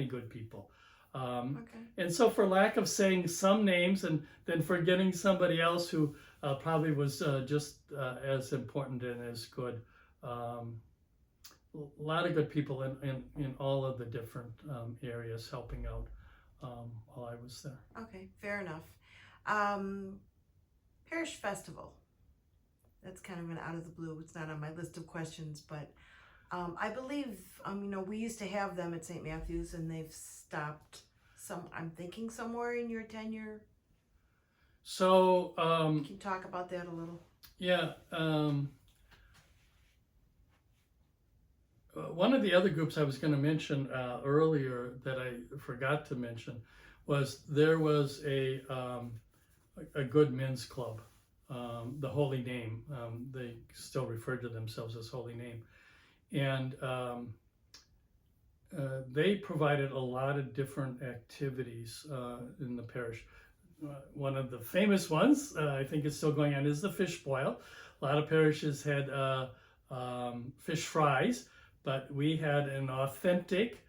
good people. And so for lack of saying some names and then forgetting somebody else who probably was just as important and as good, a lot of good people in all of the different areas helping out while I was there. Okay, fair enough. Parish Festival. That's kind of an out of the blue. It's not on my list of questions, but I believe, we used to have them at St. Matthew's, and they've stopped. I'm thinking somewhere in your tenure. So can you talk about that a little? Yeah. One of the other groups I was going to mention earlier that I forgot to mention was there was a good men's club the Holy Name. They still refer to themselves as Holy Name. And they provided a lot of different activities in the parish. One of the famous ones, I think it's still going on, is the fish boil. A lot of parishes had fish fries, but we had an authentic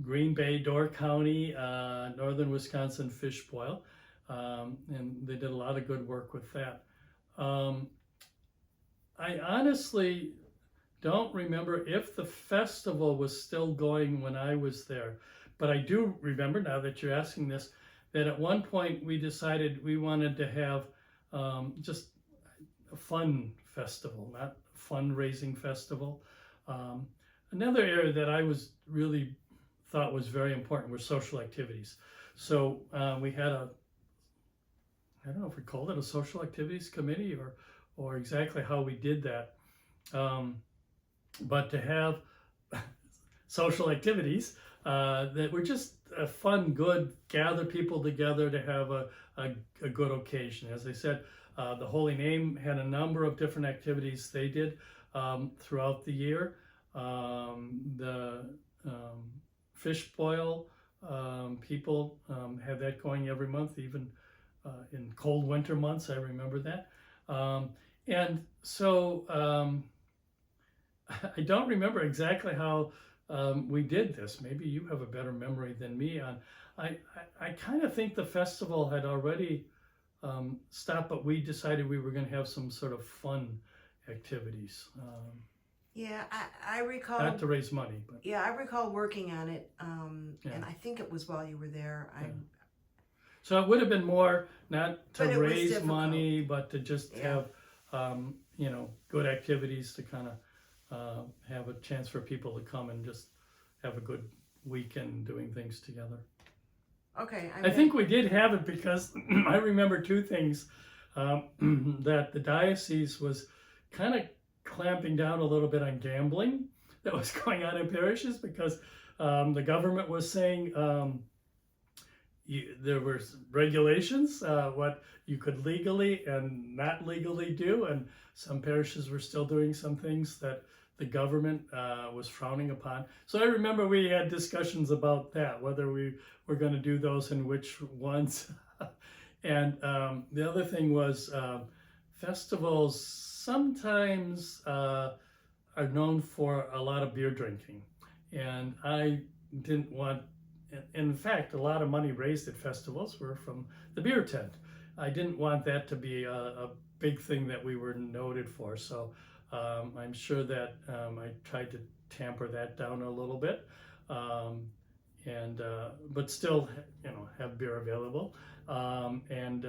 Green Bay, Door County, northern Wisconsin fish boil. And they did a lot of good work with that. I honestly don't remember if the festival was still going when I was there, but I do remember, now that you're asking this, that at one point we decided we wanted to have just a fun festival, not a fundraising festival. Another area that I was really thought was very important were social activities. So we had a, I don't know if we called it a social activities committee or exactly how we did that. But to have social activities that were just fun, good, gather people together to have a good occasion. As I said, the Holy Name had a number of different activities they did throughout the year. The fish boil, people had that going every month, even in cold winter months, I remember that. And so I don't remember exactly how we did this. Maybe you have a better memory than me on. I kind of think the festival had already stopped, but we decided we were going to have some sort of fun activities. Yeah, I recall. Not to raise money, but Yeah, I recall working on it, Yeah. and I think it was while you were there. So it would have been more not to But it was raise difficult. money, but to just Yeah. have good activities to kind of have a chance for people to come and just have a good weekend doing things together. Okay, I think we did have it because I remember two things, that the diocese was kind of clamping down a little bit on gambling that was going on in parishes, because the government was saying there were regulations what you could legally and not legally do, and some parishes were still doing some things that the government was frowning upon. So I remember we had discussions about that, whether we were going to do those and which ones. And the other thing was festivals sometimes are known for a lot of beer drinking. And I didn't want, in fact, a lot of money raised at festivals were from the beer tent. I didn't want that to be a big thing that we were noted for. So I'm sure that I tried to tamper that down a little bit, but still, have beer available, and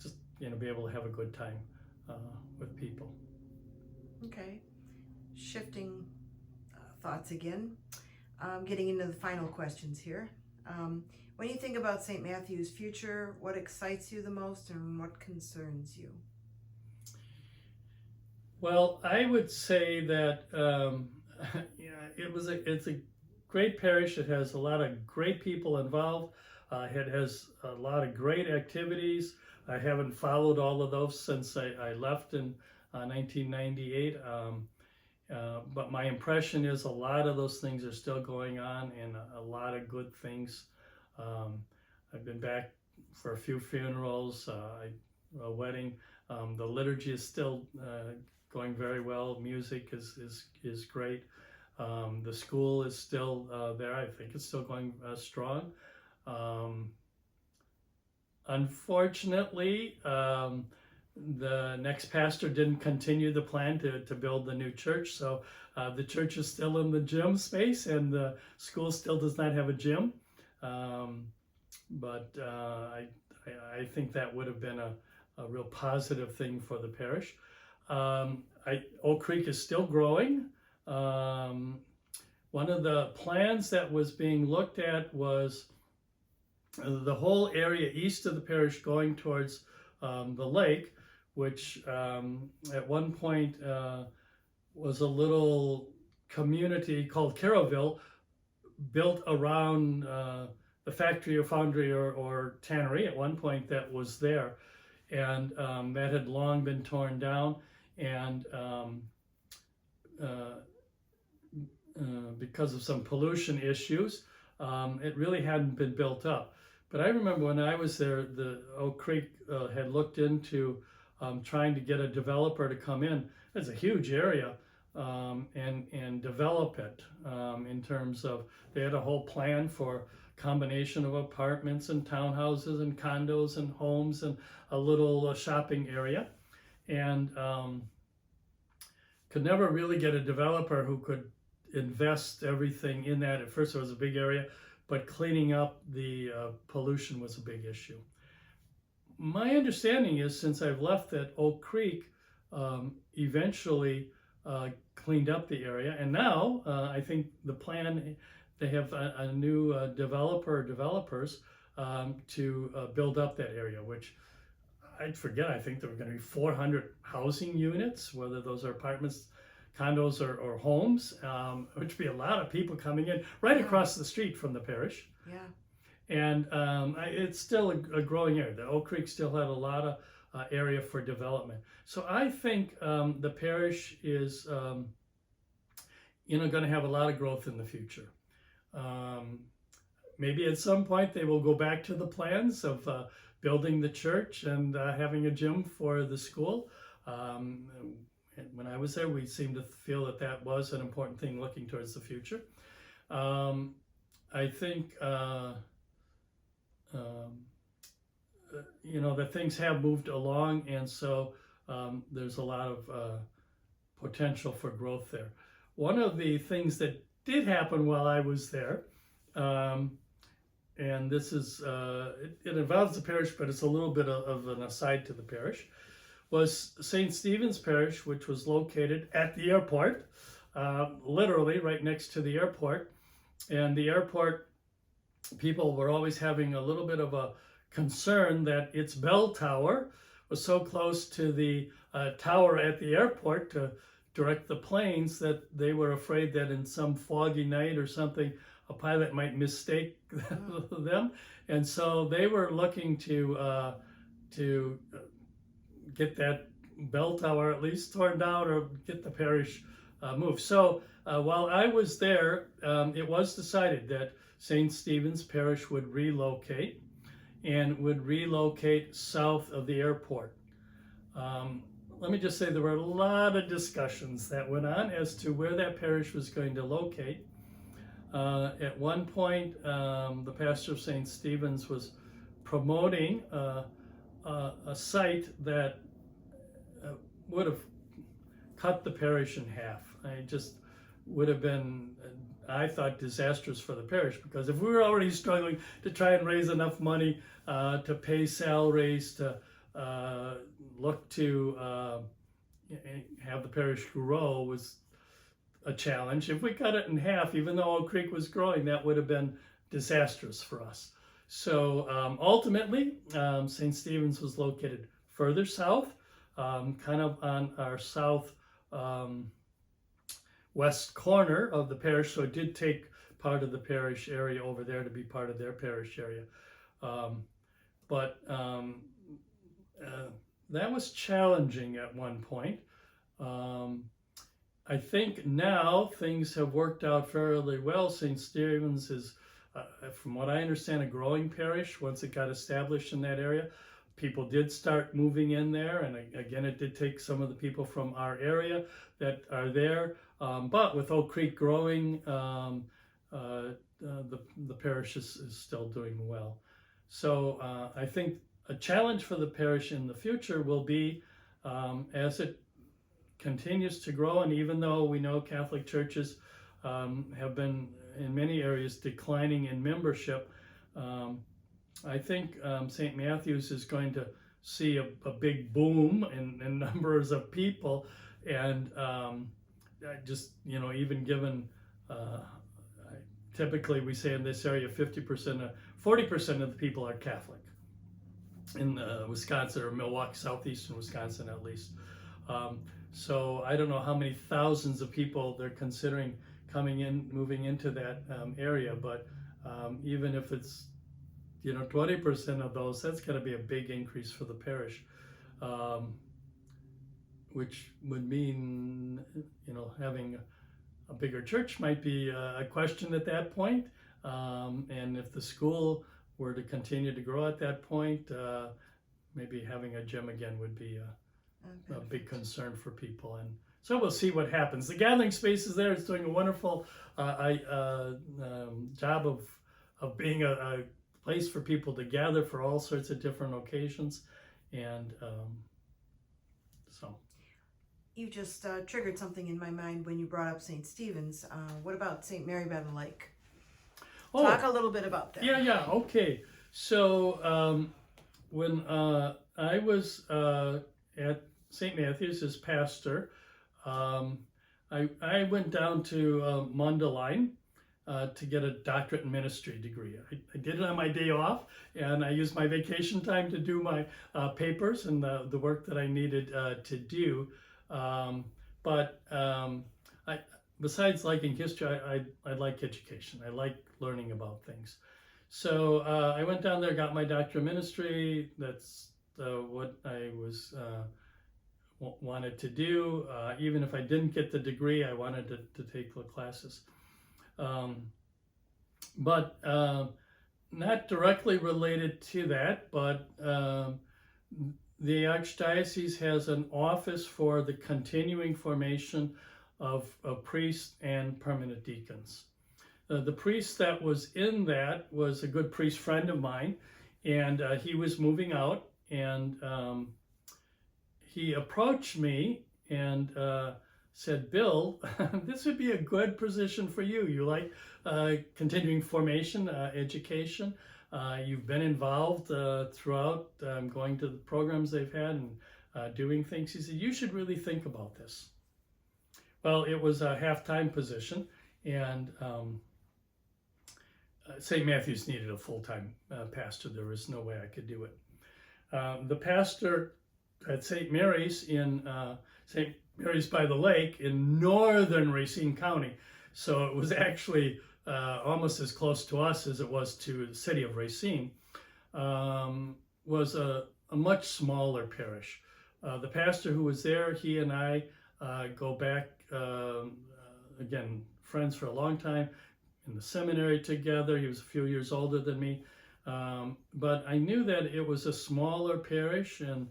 just be able to have a good time with people. Okay, shifting thoughts again. Getting into the final questions here. When you think about St. Matthew's future, what excites you the most and what concerns you? Well, I would say that it's a great parish. It has a lot of great people involved. It has a lot of great activities. I haven't followed all of those since I left in 1998. But my impression is a lot of those things are still going on, and a lot of good things. I've been back for a few funerals, a wedding. The liturgy is still going very well. Music is great. The school is still there. I think it's still going strong. Unfortunately, the next pastor didn't continue the plan to build the new church, so the church is still in the gym space, and the school still does not have a gym. But I think that would have been a real positive thing for the parish. Oak Creek is still growing. One of the plans that was being looked at was the whole area east of the parish going towards the lake, which at one point was a little community called Caroville, built around the factory or foundry or tannery at one point that was there. and that had long been torn down, and because of some pollution issues, it really hadn't been built up. But I remember when I was there, the Oak Creek had looked into trying to get a developer to come in. It's a huge area, and develop it in terms of, they had a whole plan for combination of apartments and townhouses and condos and homes and a little shopping area, and could never really get a developer who could invest everything in that. At first it was a big area, but cleaning up the pollution was a big issue. My understanding is, since I've left, that Oak Creek eventually cleaned up the area, and now I think the plan, they have a new developers to build up that area, which I forget, I think there were going to be 400 housing units, whether those are apartments, condos, or homes, which would be a lot of people coming in right across the street from the parish. Yeah. And it's still a growing area. The Oak Creek still had a lot of area for development. So I think the parish is going to have a lot of growth in the future. Maybe at some point they will go back to the plans of building the church and having a gym for the school. When I was there, we seemed to feel that that was an important thing looking towards the future. I think that things have moved along, and so there's a lot of potential for growth there. One of the things that did happen while I was there, and this is, it involves the parish, but it's a little bit of an aside to the parish, was St. Stephen's Parish, which was located at the airport, literally right next to the airport. And the airport people were always having a little bit of a concern that its bell tower was so close to the tower at the airport to direct the planes that they were afraid that in some foggy night or something, a pilot might mistake them. And so they were looking to get that bell tower at least torn down or get the parish moved. So while I was there, it was decided that St. Stephen's Parish would relocate, and would relocate south of the airport. Let me just say there were a lot of discussions that went on as to where that parish was going to locate. At one point, the pastor of St. Stephen's was promoting a site that would have cut the parish in half. I just would have been, I thought, disastrous for the parish, because if we were already struggling to try and raise enough money to pay salaries, to look to have the parish grow was a challenge. If we cut it in half, even though Oak Creek was growing, that would have been disastrous for us. So ultimately, St. Stephen's was located further south, kind of on our south west corner of the parish. So it did take part of the parish area over there to be part of their parish area. But that was challenging at one point. I think now things have worked out fairly well. St. Stephen's is, from what I understand, a growing parish. Once it got established in that area, people did start moving in there, and again, it did take some of the people from our area that are there. But with Oak Creek growing, the parish is still doing well. So I think a challenge for the parish in the future will be, as it continues to grow, and even though we know Catholic churches have been in many areas declining in membership, I think St. Matthew's is going to see a big boom in numbers of people, and just, even given, typically we say in this area 40% of the people are Catholic in Wisconsin, or Milwaukee, southeastern Wisconsin at least. So I don't know how many thousands of people they're considering moving into that area, but even if it's 20% of those, that's going to be a big increase for the parish, which would mean, having a bigger church might be a question at that point. And if the school were to continue to grow at that point, maybe having a gym again would be a big concern for people. And so we'll see what happens. The gathering space is there. It's doing a wonderful job of being a place for people to gather for all sorts of different occasions. And so. You just triggered something in my mind when you brought up St. Stephen's. What about St. Mary by the Lake? Talk a little bit about that. Yeah, okay. So when I was at St. Matthew's as pastor, I went down to Mundelein to get a doctorate in ministry degree. I did it on my day off, and I used my vacation time to do my papers and the work that I needed to do. Besides liking history, I like education. I like learning about things. So I went down there, got my doctorate of ministry. That's what I was wanted to do. Even if I didn't get the degree, I wanted to take the classes. But not directly related to that, but the Archdiocese has an office for the continuing formation of priests and permanent deacons. The priest that was in that was a good priest friend of mine, and he was moving out, and he approached me and said, "Bill, this would be a good position for you. You like continuing formation, education. You've been involved throughout going to the programs they've had and doing things." He said, "You should really think about this." Well, it was a half-time position, and St. Matthew's needed a full-time pastor. There was no way I could do it. The pastor at St. Mary's in St. Mary's by the Lake in northern Racine County, so it was actually almost as close to us as it was to the city of Racine, was a much smaller parish. The pastor who was there, he and I go back, again, friends for a long time, in the seminary together. He was a few years older than me, but I knew that it was a smaller parish, and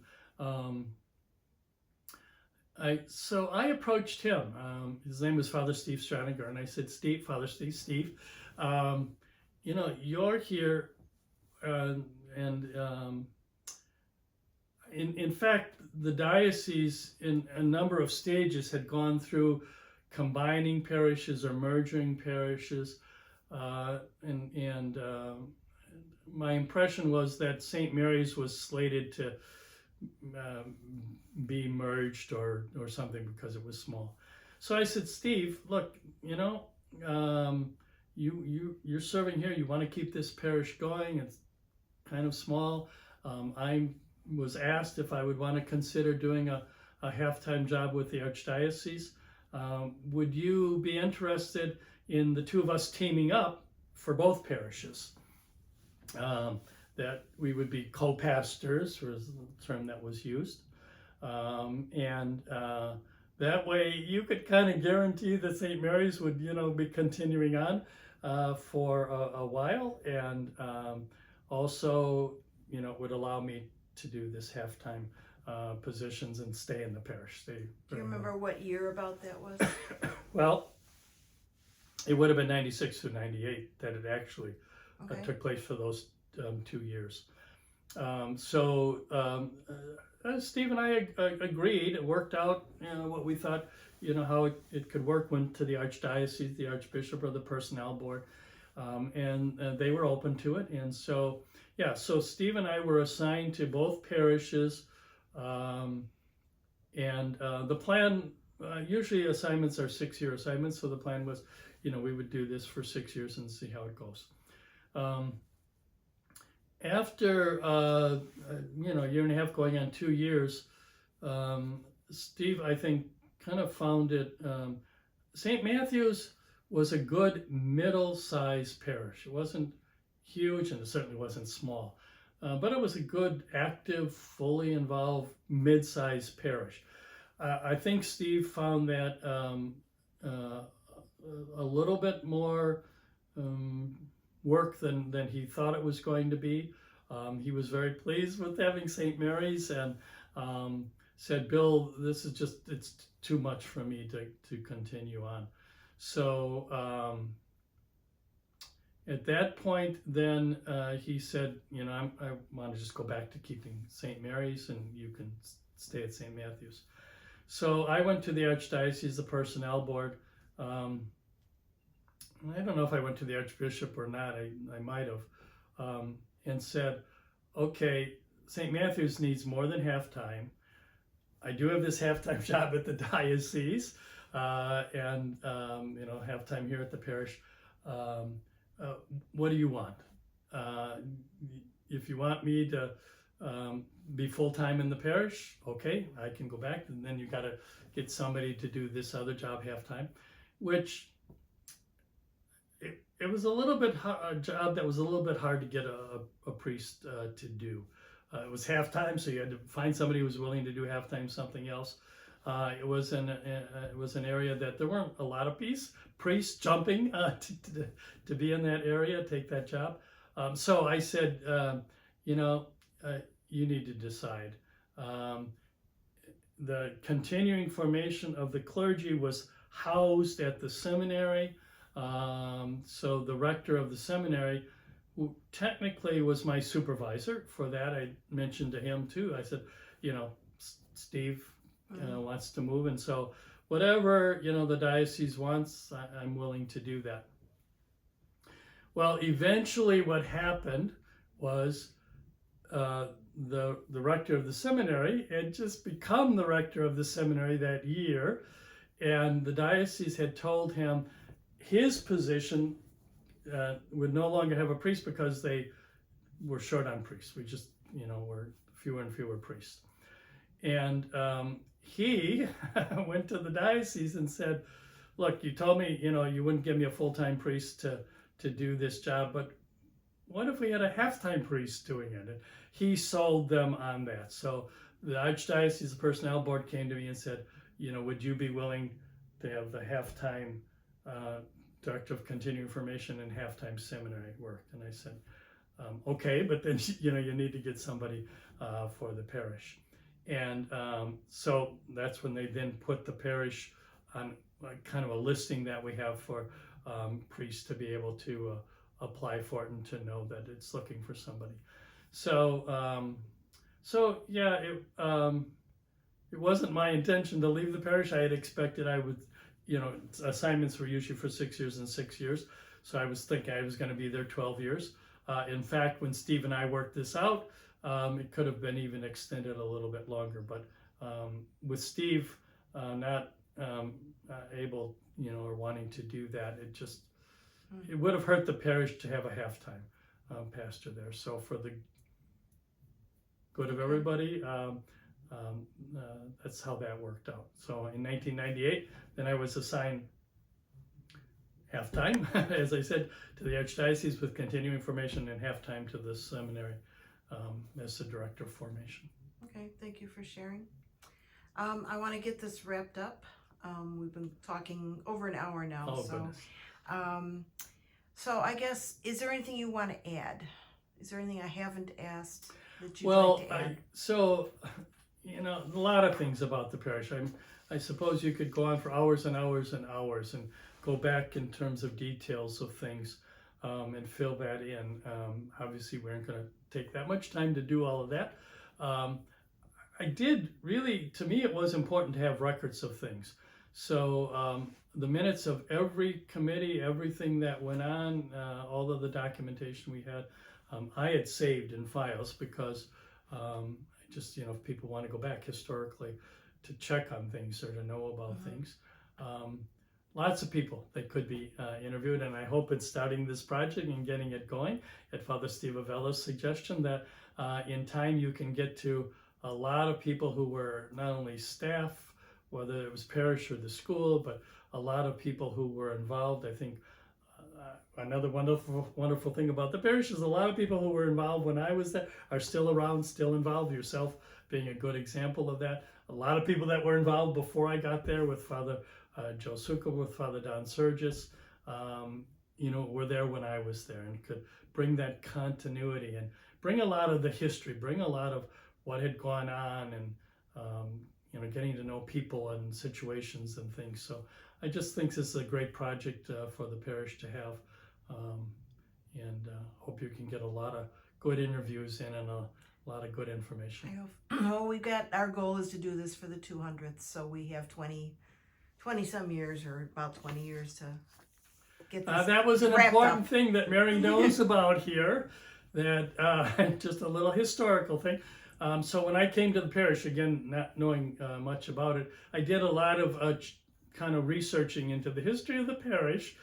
so I approached him. His name was Father Steve Stranager, and I said, Father Steve, you're here, and in fact, the diocese in a number of stages had gone through combining parishes or merging parishes, and my impression was that St. Mary's was slated to be merged or something because it was small. So I said, Steve, look, you're serving here. You want to keep this parish going. It's kind of small. I was asked if I would want to consider doing a half-time job with the Archdiocese. Would you be interested in the two of us teaming up for both parishes? That we would be co-pastors, was the term that was used. And that way you could kind of guarantee that St. Mary's would, be continuing on for a while, and also, it would allow me to do this half-time positions and stay in the parish. Do you remember what year about that was? Well, it would have been 96 to 98 that it actually took place for those 2 years. Steve and I agreed. It worked out, what we thought, how it could work. Went to the Archdiocese, the Archbishop, or the Personnel Board, and they were open to it. And so, so Steve and I were assigned to both parishes, and the plan, usually assignments are 6-year assignments, so the plan was, we would do this for 6 years and see how it goes. After a year and a half, going on 2 years, Steve, I think, kind of found it. St. Matthew's was a good middle-sized parish. It wasn't huge, and it certainly wasn't small. But it was a good, active, fully involved, mid-sized parish. I think Steve found that a little bit more work than he thought it was going to be. He was very pleased with having St. Mary's, and said, "Bill, this is just, it's too much for me to continue on." So at that point, then he said, I want to just go back to keeping St. Mary's, and you can stay at St. Matthew's. So I went to the Archdiocese, the Personnel Board. I don't know if I went to the Archbishop or not. I might have, and said, "Okay, St. Matthew's needs more than half-time. I do have this half-time job at the diocese, and half-time here at the parish. What do you want? If you want me to be full-time in the parish, okay, I can go back, and then you got to get somebody to do this other job half-time," which it was a little bit a job that was a little bit hard to get a priest to do. It was half-time, so you had to find somebody who was willing to do half-time something else. It was an area that there weren't a lot of priests jumping to be in that area, take that job. So I said, you need to decide. The continuing formation of the clergy was housed at the seminary. So the rector of the seminary, who technically was my supervisor for that, I mentioned to him too. I said, Steve wants to move, and so whatever the diocese wants, I'm willing to do that. Well, eventually what happened was the rector of the seminary had just become the rector of the seminary that year, and the diocese had told him his position would no longer have a priest because they were short on priests. We just, were fewer and fewer priests. And he went to the diocese and said, "Look, you told me, you wouldn't give me a full-time priest to do this job, but what if we had a half-time priest doing it?" And he sold them on that. So the Archdiocese Personnel Board came to me and said, "Would you be willing to have the half-time Director of Continuing Formation and half-time seminary work?" And I said, "Okay, but then you need to get somebody for the parish." And so that's when they then put the parish on kind of a listing that we have for priests to be able to apply for it and to know that it's looking for somebody. So yeah, it wasn't my intention to leave the parish. I had expected I would, assignments were usually for 6 years and 6 years. So I was thinking I was going to be there 12 years. In fact, when Steve and I worked this out, it could have been even extended a little bit longer. But with Steve not able, or wanting to do that, it would have hurt the parish to have a half-time pastor there. So for the good of everybody, that's how that worked out. So in 1998, then I was assigned half-time, as I said, to the Archdiocese with continuing formation, and half-time to the seminary as the director of formation. Okay, thank you for sharing. I want to get this wrapped up. We've been talking over an hour now. Oh, goodness. So I guess, is there anything you want to add? Is there anything I haven't asked that you'd Well, like to add? A lot of things about the parish. I suppose you could go on for hours and hours and hours and go back in terms of details of things and fill that in. Obviously, we aren't going to take that much time to do all of that. I did really, to me, it was important to have records of things. So the minutes of every committee, everything that went on, all of the documentation we had, I had saved in files because just, if people want to go back historically to check on things or to know about things. Lots of people that could be interviewed, and I hope in starting this project and getting it going, at Father Steve Avella's suggestion, that in time you can get to a lot of people who were not only staff, whether it was parish or the school, but a lot of people who were involved. I think another wonderful thing about the parish is a lot of people who were involved when I was there are still around, still involved, yourself being a good example of that. A lot of people that were involved before I got there, with Father Joe Succo, with Father Don Surgis, were there when I was there, and could bring that continuity and bring a lot of the history, bring a lot of what had gone on, and getting to know people and situations and things. So I just think this is a great project for the parish to have, and hope you can get a lot of good interviews in and a lot of good information. Well, our goal is to do this for the 200th, so we have 20 some years, or about 20 years to get this that was an wrapped important up. thing that Mary knows about here, that just a little historical thing. So when I came to the parish, again, not knowing much about it, I did a lot of kind of researching into the history of the parish,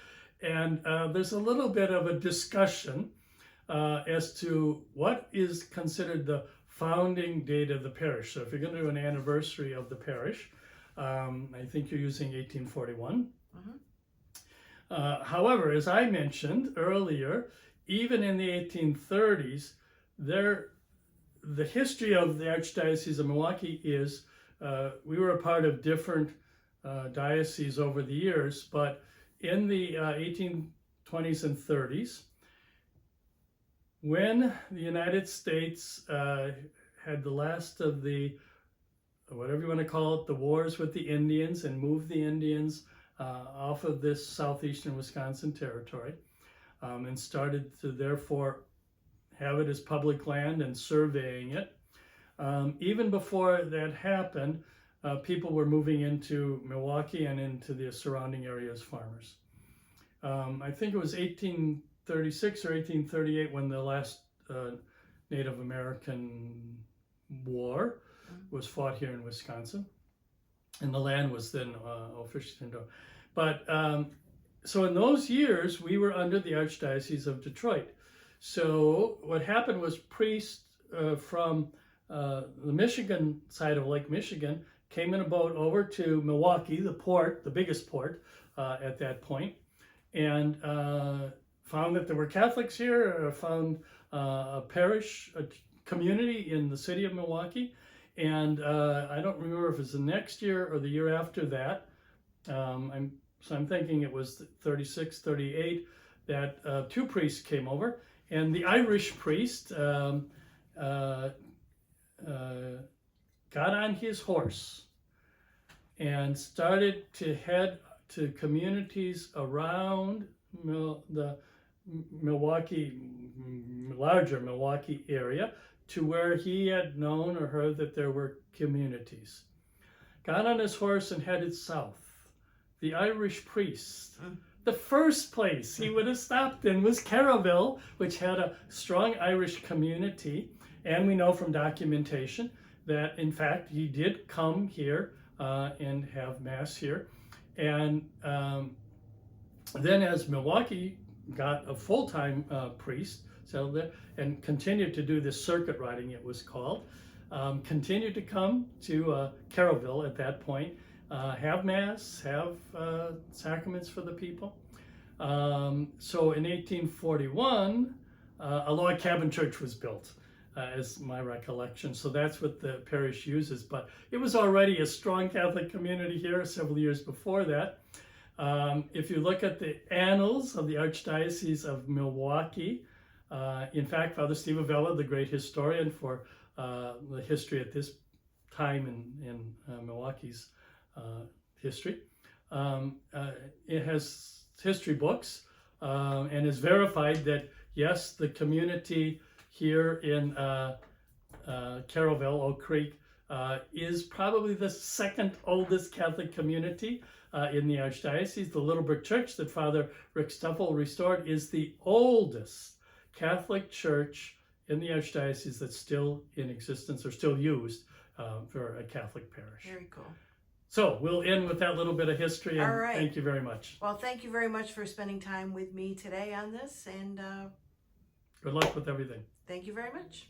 and there's a little bit of a discussion as to what is considered the founding date of the parish. So if you're going to do an anniversary of the parish, I think you're using 1841. However, as I mentioned earlier, even in the 1830s, the history of the Archdiocese of Milwaukee is, we were a part of different dioceses over the years, but in the 1820s and 30s, when the United States had the last of the, whatever you want to call it, the wars with the Indians, and moved the Indians off of this southeastern Wisconsin territory, and started to therefore have it as public land and surveying it. Even before that happened, people were moving into Milwaukee and into the surrounding areas, farmers. I think it was 1836 or 1838 when the last Native American war was fought here in Wisconsin, and the land was then officially turned over. But so in those years, we were under the Archdiocese of Detroit. So what happened was priests from the Michigan side of Lake Michigan came in a boat over to Milwaukee, the port, the biggest port at that point, and found that there were Catholics here, found a parish, a community in the city of Milwaukee. And I don't remember if it was the next year or the year after that. I'm thinking it was 36, 38, that two priests came over. And the Irish priest got on his horse and started to head to communities around the Milwaukee, larger Milwaukee area, to where he had known or heard that there were communities. Got on his horse and headed south. The Irish priest, the first place he would have stopped in was Caroville, which had a strong Irish community. And we know from documentation that, in fact, he did come here and have Mass here. And then as Milwaukee got a full-time priest, settled there, and continued to do this circuit riding, it was called, continued to come to Caroville at that point, have Mass, have sacraments for the people. So in 1841, a log cabin church was built, is my recollection. So that's what the parish uses. But it was already a strong Catholic community here several years before that. If you look at the annals of the Archdiocese of Milwaukee, in fact, Father Steve Avella, the great historian for the history at this time in Milwaukee's history, it has history books and is verified that, yes, the community here in Caroville, Oak Creek, is probably the second oldest Catholic community in the Archdiocese. The Little Brick Church that Father Rick Stuffel restored is the oldest Catholic church in the Archdiocese that's still in existence or still used for a Catholic parish. Very cool. So we'll end with that little bit of history, and All right. Thank you very much. Well, thank you very much for spending time with me today on this, and Good luck with everything. thank you very much.